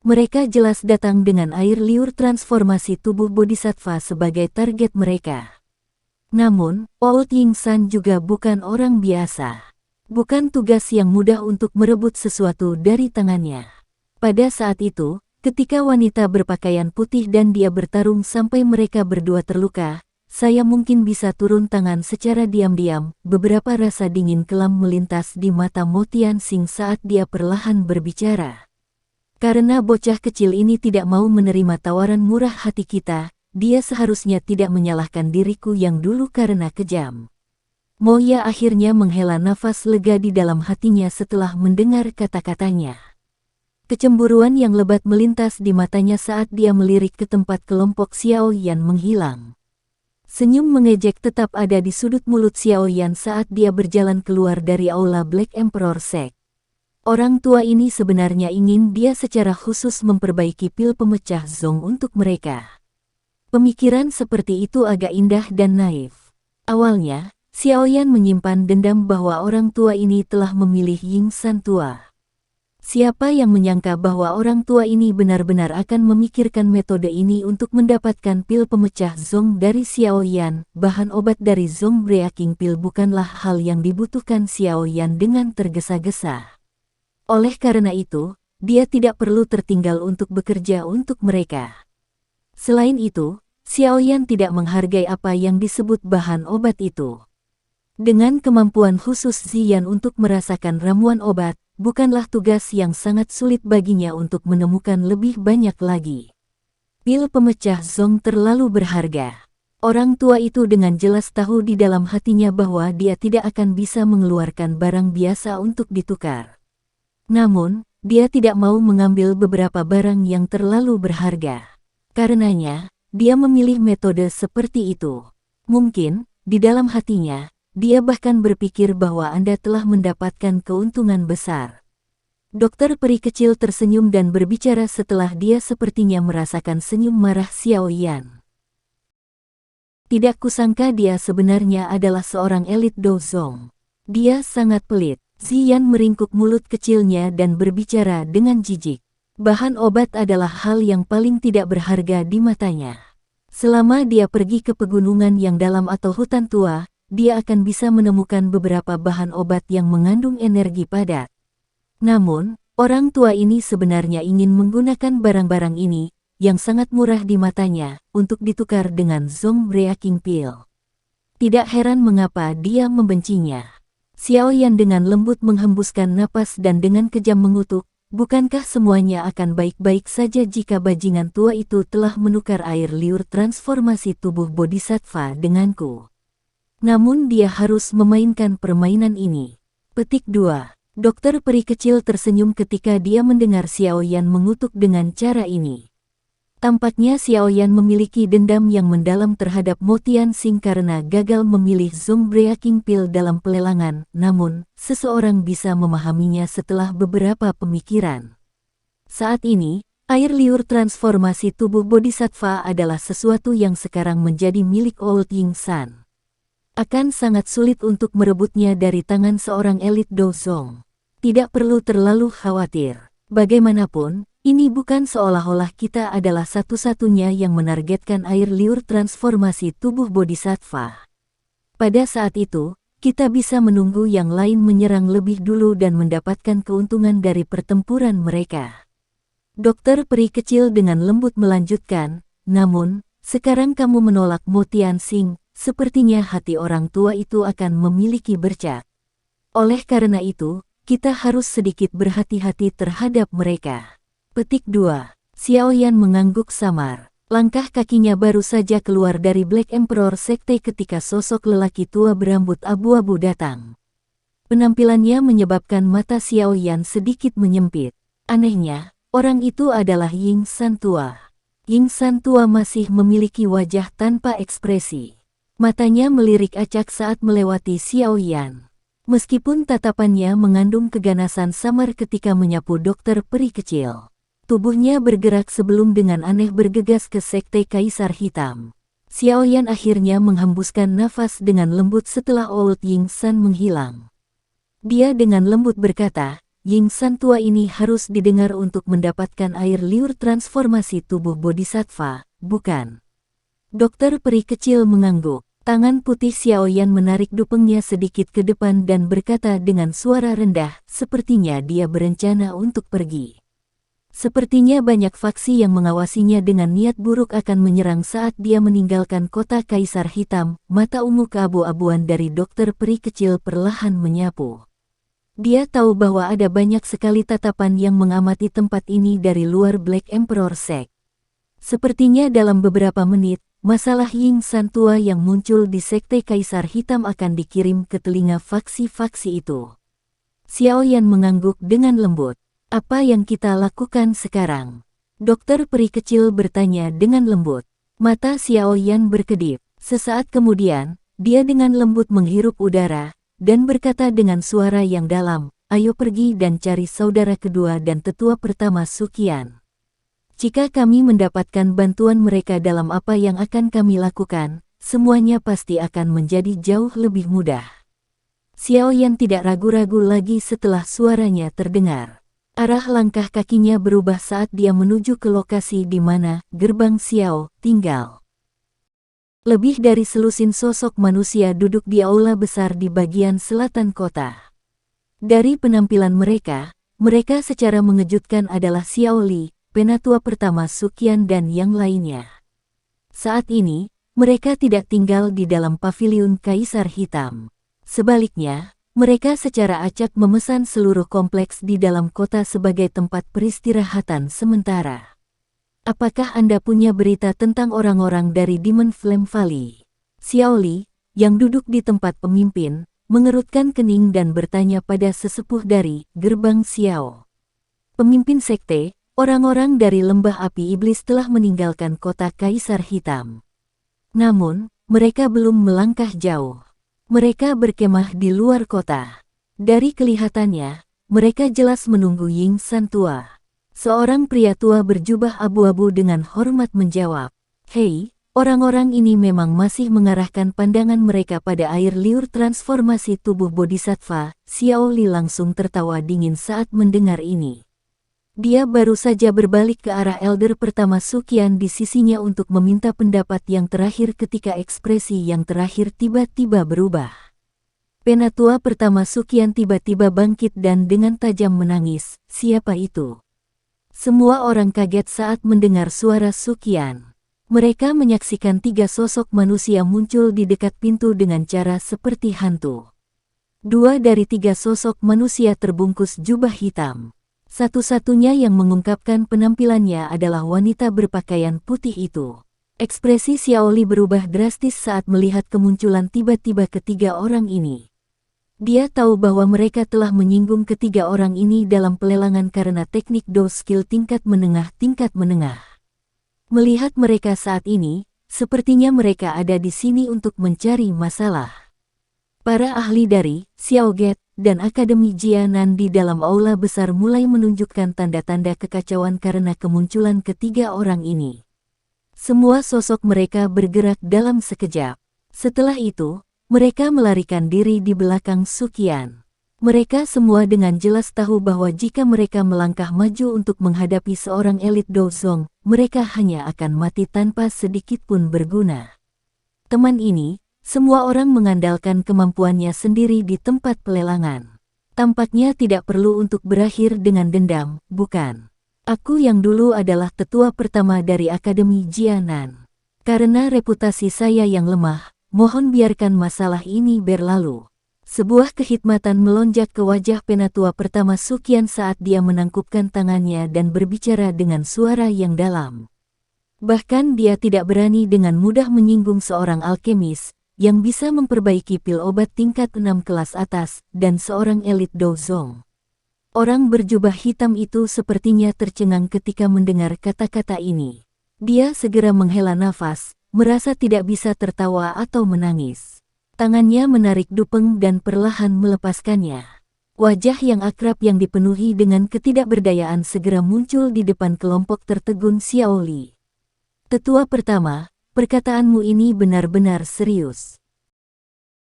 Mereka jelas datang dengan air liur transformasi tubuh bodhisattva sebagai target mereka. Namun, Old Yingsan juga bukan orang biasa. Bukan tugas yang mudah untuk merebut sesuatu dari tangannya. Pada saat itu, ketika wanita berpakaian putih dan dia bertarung sampai mereka berdua terluka, saya mungkin bisa turun tangan secara diam-diam. Beberapa rasa dingin kelam melintas di mata Mo Tianxing saat dia perlahan berbicara. Karena bocah kecil ini tidak mau menerima tawaran murah hati kita, dia seharusnya tidak menyalahkan diriku yang dulu karena kejam. Moya akhirnya menghela nafas lega di dalam hatinya setelah mendengar kata-katanya. Kecemburuan yang lebat melintas di matanya saat dia melirik ke tempat kelompok Xiaoyan menghilang. Senyum mengejek tetap ada di sudut mulut Xiaoyan saat dia berjalan keluar dari aula Black Emperor Sect. Orang tua ini sebenarnya ingin dia secara khusus memperbaiki pil pemecah zong untuk mereka. Pemikiran seperti itu agak indah dan naif. Awalnya, Xiaoyan menyimpan dendam bahwa orang tua ini telah memilih Yingsan tua. Siapa yang menyangka bahwa orang tua ini benar-benar akan memikirkan metode ini untuk mendapatkan pil pemecah zong dari Xiaoyan. Bahan obat dari zong breaking pil bukanlah hal yang dibutuhkan Xiaoyan dengan tergesa-gesa. Oleh karena itu, dia tidak perlu tertinggal untuk bekerja untuk mereka. Selain itu, Xiaoyan tidak menghargai apa yang disebut bahan obat itu. Dengan kemampuan khusus Ziyan untuk merasakan ramuan obat, bukanlah tugas yang sangat sulit baginya untuk menemukan lebih banyak lagi. Pil pemecah zong terlalu berharga. Orang tua itu dengan jelas tahu di dalam hatinya bahwa dia tidak akan bisa mengeluarkan barang biasa untuk ditukar. Namun, dia tidak mau mengambil beberapa barang yang terlalu berharga. Karenanya, dia memilih metode seperti itu. Mungkin, di dalam hatinya, dia bahkan berpikir bahwa Anda telah mendapatkan keuntungan besar. Dokter peri kecil tersenyum dan berbicara setelah dia sepertinya merasakan senyum marah Xiaoyan. Tidak kusangka dia sebenarnya adalah seorang elit Dozong. Dia sangat pelit. Ziyan meringkuk mulut kecilnya dan berbicara dengan jijik. Bahan obat adalah hal yang paling tidak berharga di matanya. Selama dia pergi ke pegunungan yang dalam atau hutan tua, dia akan bisa menemukan beberapa bahan obat yang mengandung energi padat. Namun, orang tua ini sebenarnya ingin menggunakan barang-barang ini, yang sangat murah di matanya, untuk ditukar dengan Zong Breaking Pill. Tidak heran mengapa dia membencinya. Xiao Yan dengan lembut menghembuskan napas dan dengan kejam mengutuk, bukankah semuanya akan baik-baik saja jika bajingan tua itu telah menukar air liur transformasi tubuh bodhisattva denganku? Namun dia harus memainkan permainan ini. Petik 2. Dokter peri kecil tersenyum ketika dia mendengar Xiao Yan mengutuk dengan cara ini. Tampaknya Xiao Yan memiliki dendam yang mendalam terhadap Mo Tianxing karena gagal memilih Zong Breaking Pill dalam pelelangan, namun, seseorang bisa memahaminya setelah beberapa pemikiran. Saat ini, air liur transformasi tubuh bodhisattva adalah sesuatu yang sekarang menjadi milik Old Ying San. Akan sangat sulit untuk merebutnya dari tangan seorang elit Dozong. Tidak perlu terlalu khawatir. Bagaimanapun, ini bukan seolah-olah kita adalah satu-satunya yang menargetkan air liur transformasi tubuh bodhisattva. Pada saat itu, kita bisa menunggu yang lain menyerang lebih dulu dan mendapatkan keuntungan dari pertempuran mereka. Dokter peri kecil dengan lembut melanjutkan, namun, sekarang kamu menolak Mo Tianxing, sepertinya hati orang tua itu akan memiliki bercak. Oleh karena itu, kita harus sedikit berhati-hati terhadap mereka. Petik 2. Xiao Yan mengangguk samar. Langkah kakinya baru saja keluar dari Black Emperor Sekte ketika sosok lelaki tua berambut abu-abu datang. Penampilannya menyebabkan mata Xiao Yan sedikit menyempit. Anehnya, orang itu adalah Ying San tua. Ying San tua masih memiliki wajah tanpa ekspresi. Matanya melirik acak saat melewati Xiao Yan. Meskipun tatapannya mengandung keganasan samar ketika menyapu dokter peri kecil. Tubuhnya bergerak sebelum dengan aneh bergegas ke Sekte Kaisar Hitam. Xiao Yan akhirnya menghembuskan nafas dengan lembut setelah Old Ying San menghilang. Dia dengan lembut berkata, Ying San tua ini harus didengar untuk mendapatkan air liur transformasi tubuh bodhisattva, bukan? Dokter peri kecil mengangguk. Tangan putih Xiao Yan menarik dupengnya sedikit ke depan dan berkata dengan suara rendah, sepertinya dia berencana untuk pergi. Sepertinya banyak faksi yang mengawasinya dengan niat buruk akan menyerang saat dia meninggalkan kota Kaisar Hitam. Mata ungu keabu-abuan dari dokter peri kecil perlahan menyapu. Dia tahu bahwa ada banyak sekali tatapan yang mengamati tempat ini dari luar Black Emperor Sect. Sepertinya dalam beberapa menit, masalah Ying San tua yang muncul di Sekte Kaisar Hitam akan dikirim ke telinga faksi-faksi itu. Xiao Yan mengangguk dengan lembut. Apa yang kita lakukan sekarang? Dokter peri kecil bertanya dengan lembut. Mata Xiao Yan berkedip. Sesaat kemudian, dia dengan lembut menghirup udara, dan berkata dengan suara yang dalam, ayo pergi dan cari saudara kedua dan tetua pertama Suqian. Jika kami mendapatkan bantuan mereka dalam apa yang akan kami lakukan, semuanya pasti akan menjadi jauh lebih mudah. Xiao Yan tidak ragu-ragu lagi setelah suaranya terdengar. Arah langkah kakinya berubah saat dia menuju ke lokasi di mana gerbang Xiao tinggal. Lebih dari selusin sosok manusia duduk di aula besar di bagian selatan kota. Dari penampilan mereka, mereka secara mengejutkan adalah Xiao Li, penatua pertama Suqian dan yang lainnya. Saat ini, mereka tidak tinggal di dalam paviliun Kaisar Hitam. Sebaliknya, mereka secara acak memesan seluruh kompleks di dalam kota sebagai tempat peristirahatan sementara. Apakah Anda punya berita tentang orang-orang dari Demon Flame Valley? Xiao Li, yang duduk di tempat pemimpin, mengerutkan kening dan bertanya pada sesepuh dari gerbang Xiao. Pemimpin sekte, orang-orang dari lembah api iblis telah meninggalkan kota Kaisar Hitam. Namun, mereka belum melangkah jauh. Mereka berkemah di luar kota. Dari kelihatannya, mereka jelas menunggu Ying San tua. Seorang pria tua berjubah abu-abu dengan hormat menjawab, "Hei, orang-orang ini memang masih mengarahkan pandangan mereka pada air liur transformasi tubuh bodhisattva." Xiao Li langsung tertawa dingin saat mendengar ini. Dia baru saja berbalik ke arah elder pertama Sukian di sisinya untuk meminta pendapat yang terakhir ketika ekspresi yang terakhir tiba-tiba berubah. Penatua pertama Sukian tiba-tiba bangkit dan dengan tajam menangis. Siapa itu? Semua orang kaget saat mendengar suara Sukian. Mereka menyaksikan 3 sosok manusia muncul di dekat pintu dengan cara seperti hantu. 2 dari 3 sosok manusia terbungkus jubah hitam. Satu-satunya yang mengungkapkan penampilannya adalah wanita berpakaian putih itu. Ekspresi Xiaoli berubah drastis saat melihat kemunculan tiba-tiba ketiga orang ini. Dia tahu bahwa mereka telah menyinggung ketiga orang ini dalam pelelangan karena teknik do skill tingkat menengah. Melihat mereka saat ini, sepertinya mereka ada di sini untuk mencari masalah. Para ahli dari Xiaoget dan Akademi Jianan di dalam aula besar mulai menunjukkan tanda-tanda kekacauan karena kemunculan ketiga orang ini. Semua sosok mereka bergerak dalam sekejap. Setelah itu, mereka melarikan diri di belakang Sukian. Mereka semua dengan jelas tahu bahwa jika mereka melangkah maju untuk menghadapi seorang elit Dozong, mereka hanya akan mati tanpa sedikit pun berguna. Teman ini, semua orang mengandalkan kemampuannya sendiri di tempat pelelangan. Tampaknya tidak perlu untuk berakhir dengan dendam, bukan? Aku yang dulu adalah tetua pertama dari Akademi Jianan. Karena reputasi saya yang lemah, mohon biarkan masalah ini berlalu. Sebuah kehikmatan melonjak ke wajah penatua pertama Sukian saat dia menangkupkan tangannya dan berbicara dengan suara yang dalam. Bahkan dia tidak berani dengan mudah menyinggung seorang alkemis yang bisa memperbaiki pil obat tingkat 6 kelas atas, dan seorang elit Dozong. Orang berjubah hitam itu sepertinya tercengang ketika mendengar kata-kata ini. Dia segera menghela nafas, merasa tidak bisa tertawa atau menangis. Tangannya menarik dupeng dan perlahan melepaskannya. Wajah yang akrab yang dipenuhi dengan ketidakberdayaan segera muncul di depan kelompok tertegun Xiaoli. Tetua pertama, perkataanmu ini benar-benar serius.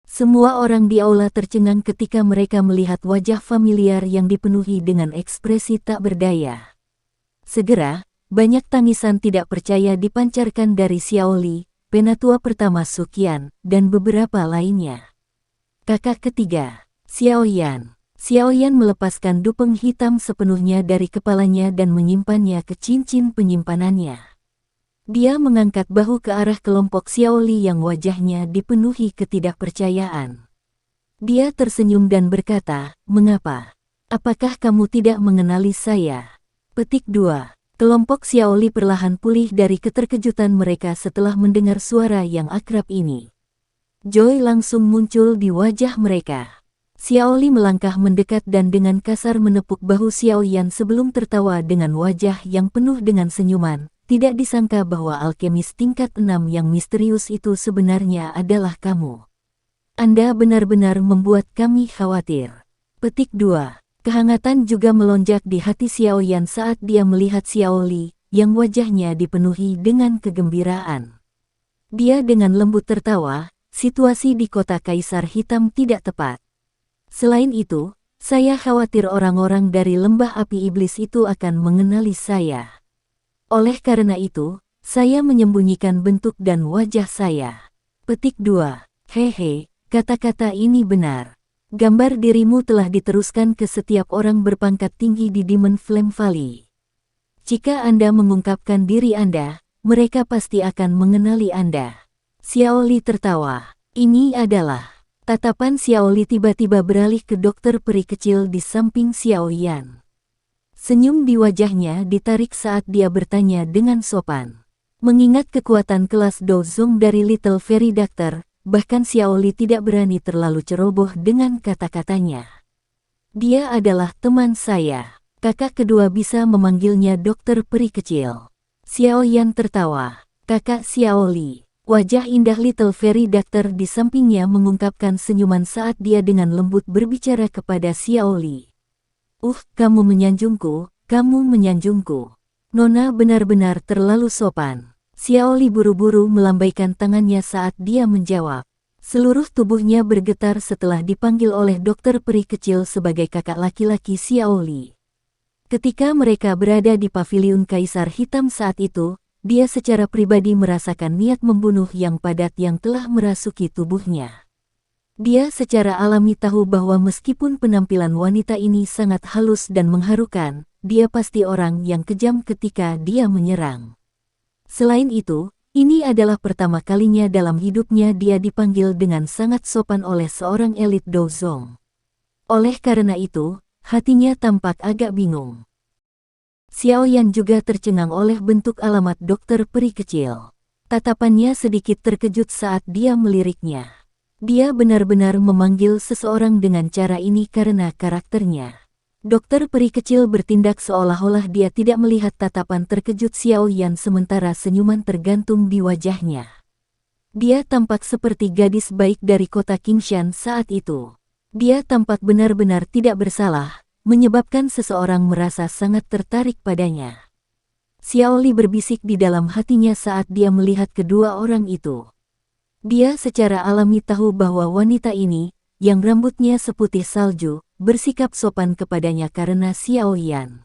Semua orang di aula tercengang ketika mereka melihat wajah familiar yang dipenuhi dengan ekspresi tak berdaya. Segera, banyak tangisan tidak percaya dipancarkan dari Xiaoli, penatua pertama Sukian, dan beberapa lainnya. Kakak ketiga, Xiaoyan. Xiaoyan melepaskan dupeng hitam sepenuhnya dari kepalanya dan menyimpannya ke cincin penyimpanannya. Dia mengangkat bahu ke arah kelompok Xiaoli yang wajahnya dipenuhi ketidakpercayaan. Dia tersenyum dan berkata, "Mengapa? Apakah kamu tidak mengenali saya?" Petik 2. Kelompok Xiaoli perlahan pulih dari keterkejutan mereka setelah mendengar suara yang akrab ini. Joy langsung muncul di wajah mereka. Xiaoli melangkah mendekat dan dengan kasar menepuk bahu Xiaoyan sebelum tertawa dengan wajah yang penuh dengan senyuman. Tidak disangka bahwa alkemis tingkat 6 yang misterius itu sebenarnya adalah kamu. Anda benar-benar membuat kami khawatir. Petik 2. Kehangatan juga melonjak di hati Xiaoyan saat dia melihat Xiaoli, yang wajahnya dipenuhi dengan kegembiraan. Dia dengan lembut tertawa, situasi di kota Kaisar Hitam tidak tepat. Selain itu, saya khawatir orang-orang dari lembah api iblis itu akan mengenali saya. Oleh karena itu, saya menyembunyikan bentuk dan wajah saya. Petik 2. Hehe, kata-kata ini benar. Gambar dirimu telah diteruskan ke setiap orang berpangkat tinggi di Demon Flame Valley. Jika Anda mengungkapkan diri Anda, mereka pasti akan mengenali Anda. Xiaoli tertawa. Ini adalah... Tatapan Xiaoli tiba-tiba beralih ke dokter peri kecil di samping Xiaoyan. Senyum di wajahnya ditarik saat dia bertanya dengan sopan. Mengingat kekuatan kelas Dozong dari Little Fairy Doctor, bahkan Xiaoli tidak berani terlalu ceroboh dengan kata-katanya. Dia adalah teman saya. Kakak kedua bisa memanggilnya dokter peri kecil. Xiaoyan tertawa. Kakak Xiaoli. Wajah indah Little Fairy Doctor di sampingnya mengungkapkan senyuman saat dia dengan lembut berbicara kepada Xiaoli. Kamu menyanjungku, kamu menyanjungku. Nona benar-benar terlalu sopan. Xiaoli buru-buru melambaikan tangannya saat dia menjawab. Seluruh tubuhnya bergetar setelah dipanggil oleh dokter peri kecil sebagai kakak laki-laki Xiaoli. Ketika mereka berada di paviliun Kaisar Hitam saat itu, dia secara pribadi merasakan niat membunuh yang padat yang telah merasuki tubuhnya. Dia secara alami tahu bahwa meskipun penampilan wanita ini sangat halus dan mengharukan, dia pasti orang yang kejam ketika dia menyerang. Selain itu, ini adalah pertama kalinya dalam hidupnya dia dipanggil dengan sangat sopan oleh seorang elit Dozong. Oleh karena itu, hatinya tampak agak bingung. Xiao Yan juga tercengang oleh bentuk alamat dokter peri kecil. Tatapannya sedikit terkejut saat dia meliriknya. Dia benar-benar memanggil seseorang dengan cara ini karena karakternya. Dokter peri kecil bertindak seolah-olah dia tidak melihat tatapan terkejut Xiao Yan sementara senyuman tergantung di wajahnya. Dia tampak seperti gadis baik dari kota Qingshan saat itu. Dia tampak benar-benar tidak bersalah, menyebabkan seseorang merasa sangat tertarik padanya. Xiao Li berbisik di dalam hatinya saat dia melihat kedua orang itu. Dia secara alami tahu bahwa wanita ini, yang rambutnya seputih salju, bersikap sopan kepadanya karena Xiao Yan.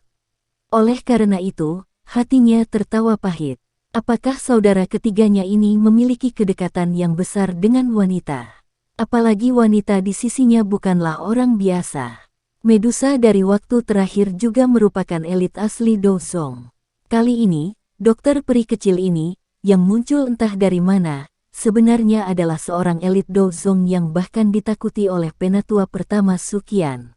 Oleh karena itu, hatinya tertawa pahit. Apakah saudara ketiganya ini memiliki kedekatan yang besar dengan wanita? Apalagi wanita di sisinya bukanlah orang biasa. Medusa dari waktu terakhir juga merupakan elit asli Dozong. Kali ini, dokter peri kecil ini, yang muncul entah dari mana, sebenarnya adalah seorang elit Dozong yang bahkan ditakuti oleh penatua pertama Suqian.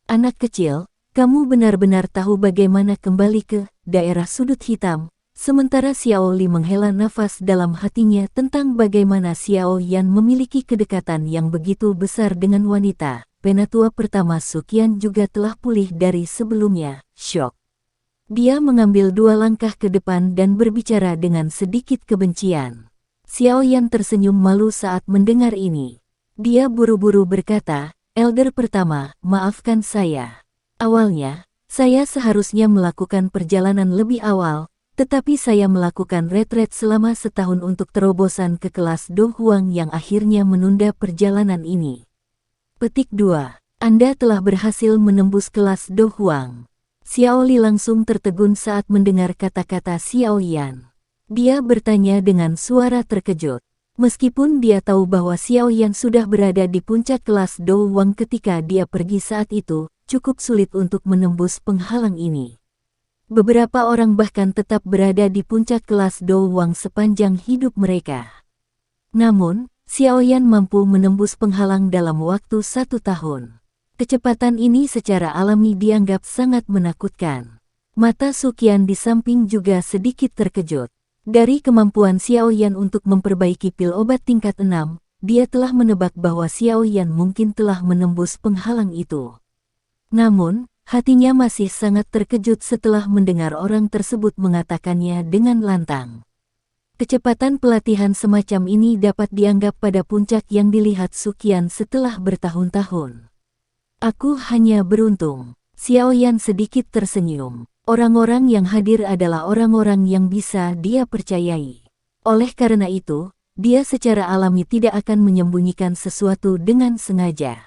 Anak kecil, kamu benar-benar tahu bagaimana kembali ke daerah sudut hitam. Sementara Xiao Li menghela nafas dalam hatinya tentang bagaimana Xiao Yan memiliki kedekatan yang begitu besar dengan wanita. Penatua pertama Suqian juga telah pulih dari sebelumnya, syok. Dia mengambil 2 langkah ke depan dan berbicara dengan sedikit kebencian. Xiao Yan tersenyum malu saat mendengar ini. Dia buru-buru berkata, "Elder pertama, maafkan saya. Awalnya, saya seharusnya melakukan perjalanan lebih awal, tetapi saya melakukan retret selama setahun untuk terobosan ke kelas Do Huang yang akhirnya menunda perjalanan ini." Petik 2. Anda telah berhasil menembus kelas Do Huang. Xiao Li langsung tertegun saat mendengar kata-kata Xiao Yan. Dia bertanya dengan suara terkejut. Meskipun dia tahu bahwa Xiao Yan sudah berada di puncak kelas Do Huang ketika dia pergi saat itu, cukup sulit untuk menembus penghalang ini. Beberapa orang bahkan tetap berada di puncak kelas Do Huang sepanjang hidup mereka. Namun, Xiao Yan mampu menembus penghalang dalam waktu 1 tahun. Kecepatan ini secara alami dianggap sangat menakutkan. Mata Suqian di samping juga sedikit terkejut. Dari kemampuan Xiao Yan untuk memperbaiki pil obat tingkat 6, dia telah menebak bahwa Xiao Yan mungkin telah menembus penghalang itu. Namun, hatinya masih sangat terkejut setelah mendengar orang tersebut mengatakannya dengan lantang. Kecepatan pelatihan semacam ini dapat dianggap pada puncak yang dilihat Suqian setelah bertahun-tahun. Aku hanya beruntung. Xiao Yan sedikit tersenyum. Orang-orang yang hadir adalah orang-orang yang bisa dia percayai. Oleh karena itu, dia secara alami tidak akan menyembunyikan sesuatu dengan sengaja.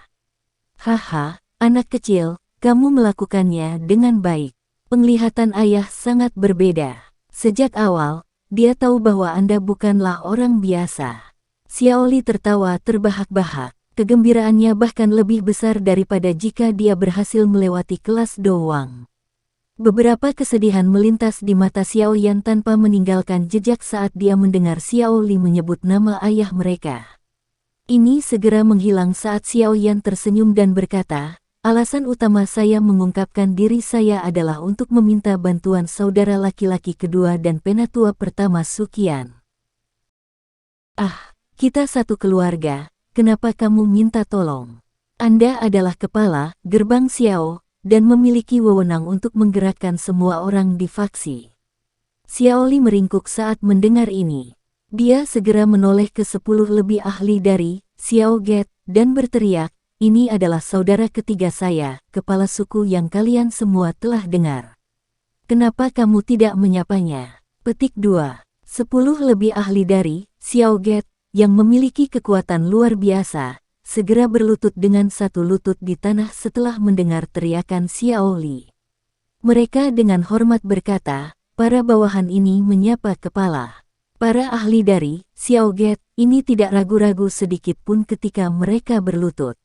Haha, anak kecil, kamu melakukannya dengan baik. Penglihatan ayah sangat berbeda. Sejak awal, dia tahu bahwa Anda bukanlah orang biasa. Xiao Li tertawa terbahak-bahak. Kegembiraannya bahkan lebih besar daripada jika dia berhasil melewati kelas Do Huang. Beberapa kesedihan melintas di mata Xiao Yan tanpa meninggalkan jejak saat dia mendengar Xiao Li menyebut nama ayah mereka. Ini segera menghilang saat Xiao Yan tersenyum dan berkata, "Alasan utama saya mengungkapkan diri saya adalah untuk meminta bantuan saudara laki-laki kedua dan penatua pertama Suqian." "Ah, kita satu keluarga, kenapa kamu minta tolong? Anda adalah kepala gerbang Xiao dan memiliki wewenang untuk menggerakkan semua orang di faksi." Xiao Li meringkuk saat mendengar ini. Dia segera menoleh ke 10 lebih ahli dari Xiao Get dan berteriak, "Ini adalah saudara ketiga saya, kepala suku yang kalian semua telah dengar. Kenapa kamu tidak menyapanya?" Petik 2. 10 lebih ahli dari Xiao Get, yang memiliki kekuatan luar biasa, segera berlutut dengan satu lutut di tanah setelah mendengar teriakan Xiao Li. Mereka dengan hormat berkata, para bawahan ini menyapa kepala. Para ahli dari Xiao Get ini tidak ragu-ragu sedikit pun ketika mereka berlutut.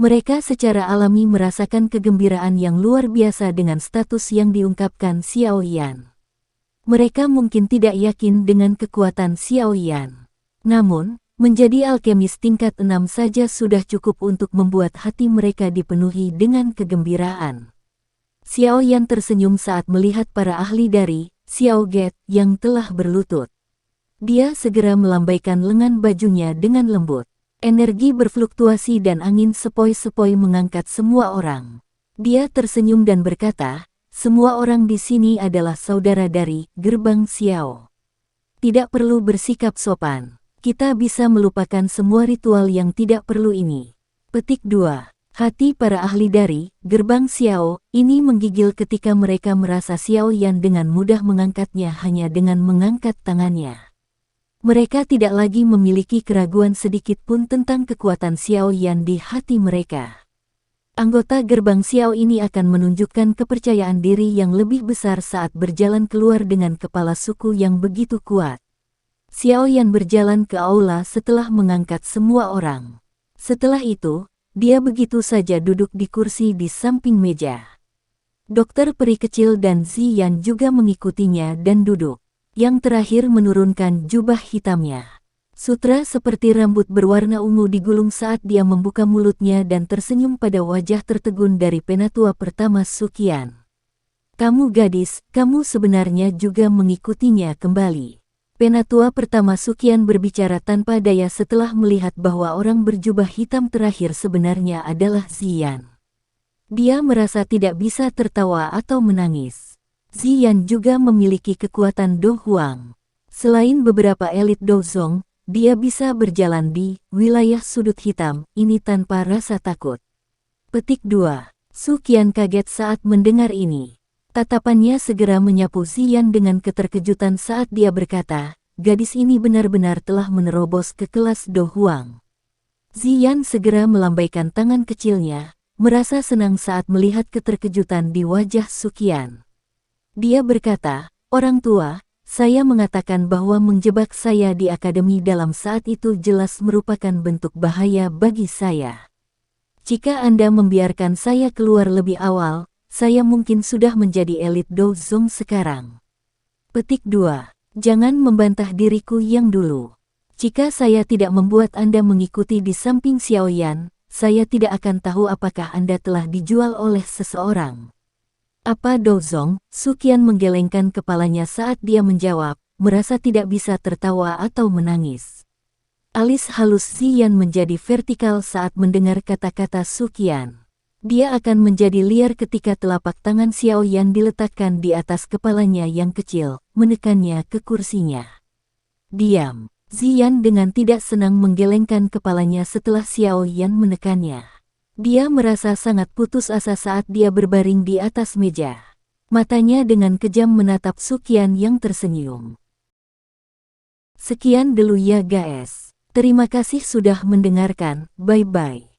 Mereka secara alami merasakan kegembiraan yang luar biasa dengan status yang diungkapkan Xiao Yan. Mereka mungkin tidak yakin dengan kekuatan Xiao Yan. Namun, menjadi alkemis tingkat 6 saja sudah cukup untuk membuat hati mereka dipenuhi dengan kegembiraan. Xiao Yan tersenyum saat melihat para ahli dari Xiao Get yang telah berlutut. Dia segera melambaikan lengan bajunya dengan lembut. Energi berfluktuasi dan angin sepoi-sepoi mengangkat semua orang. Dia tersenyum dan berkata, semua orang di sini adalah saudara dari gerbang Xiao. Tidak perlu bersikap sopan. Kita bisa melupakan semua ritual yang tidak perlu ini. Petik 2. Hati para ahli dari gerbang Xiao ini menggigil ketika mereka merasa Xiao Yan dengan mudah mengangkatnya hanya dengan mengangkat tangannya. Mereka tidak lagi memiliki keraguan sedikit pun tentang kekuatan Xiao Yan di hati mereka. Anggota gerbang Xiao ini akan menunjukkan kepercayaan diri yang lebih besar saat berjalan keluar dengan kepala suku yang begitu kuat. Xiao Yan berjalan ke aula setelah mengangkat semua orang. Setelah itu, dia begitu saja duduk di kursi di samping meja. Dokter peri kecil dan Ziyan juga mengikutinya dan duduk. Yang terakhir menurunkan jubah hitamnya. Sutra seperti rambut berwarna ungu digulung saat dia membuka mulutnya dan tersenyum pada wajah tertegun dari penatua pertama Suqian. Kamu gadis, kamu sebenarnya juga mengikutinya kembali. Penatua pertama Suqian berbicara tanpa daya setelah melihat bahwa orang berjubah hitam terakhir sebenarnya adalah Ziyan. Dia merasa tidak bisa tertawa atau menangis. Ziyan juga memiliki kekuatan Do Huang. Selain beberapa elit Dozong, dia bisa berjalan di wilayah sudut hitam ini tanpa rasa takut. Petik 2. Suqian kaget saat mendengar ini. Tatapannya segera menyapu Ziyan dengan keterkejutan saat dia berkata, gadis ini benar-benar telah menerobos ke kelas Do Huang. Ziyan segera melambaikan tangan kecilnya, merasa senang saat melihat keterkejutan di wajah Suqian. Dia berkata, orang tua, saya mengatakan bahwa menjebak saya di akademi dalam saat itu jelas merupakan bentuk bahaya bagi saya. Jika Anda membiarkan saya keluar lebih awal, saya mungkin sudah menjadi elit Dozong sekarang. Petik 2. Jangan membantah diriku yang dulu. Jika saya tidak membuat Anda mengikuti di samping Xiao Yan, saya tidak akan tahu apakah Anda telah dijual oleh seseorang. Apa Dozong? Suqian menggelengkan kepalanya saat dia menjawab, merasa tidak bisa tertawa atau menangis. Alis halus Ziyan menjadi vertikal saat mendengar kata-kata Suqian. Dia akan menjadi liar ketika telapak tangan Xiao Yan diletakkan di atas kepalanya yang kecil, menekannya ke kursinya. Diam. Ziyan dengan tidak senang menggelengkan kepalanya setelah Xiao Yan menekannya. Dia merasa sangat putus asa saat dia berbaring di atas meja. Matanya dengan kejam menatap Suqian yang tersenyum. Sekian dulu ya guys. Terima kasih sudah mendengarkan, bye-bye.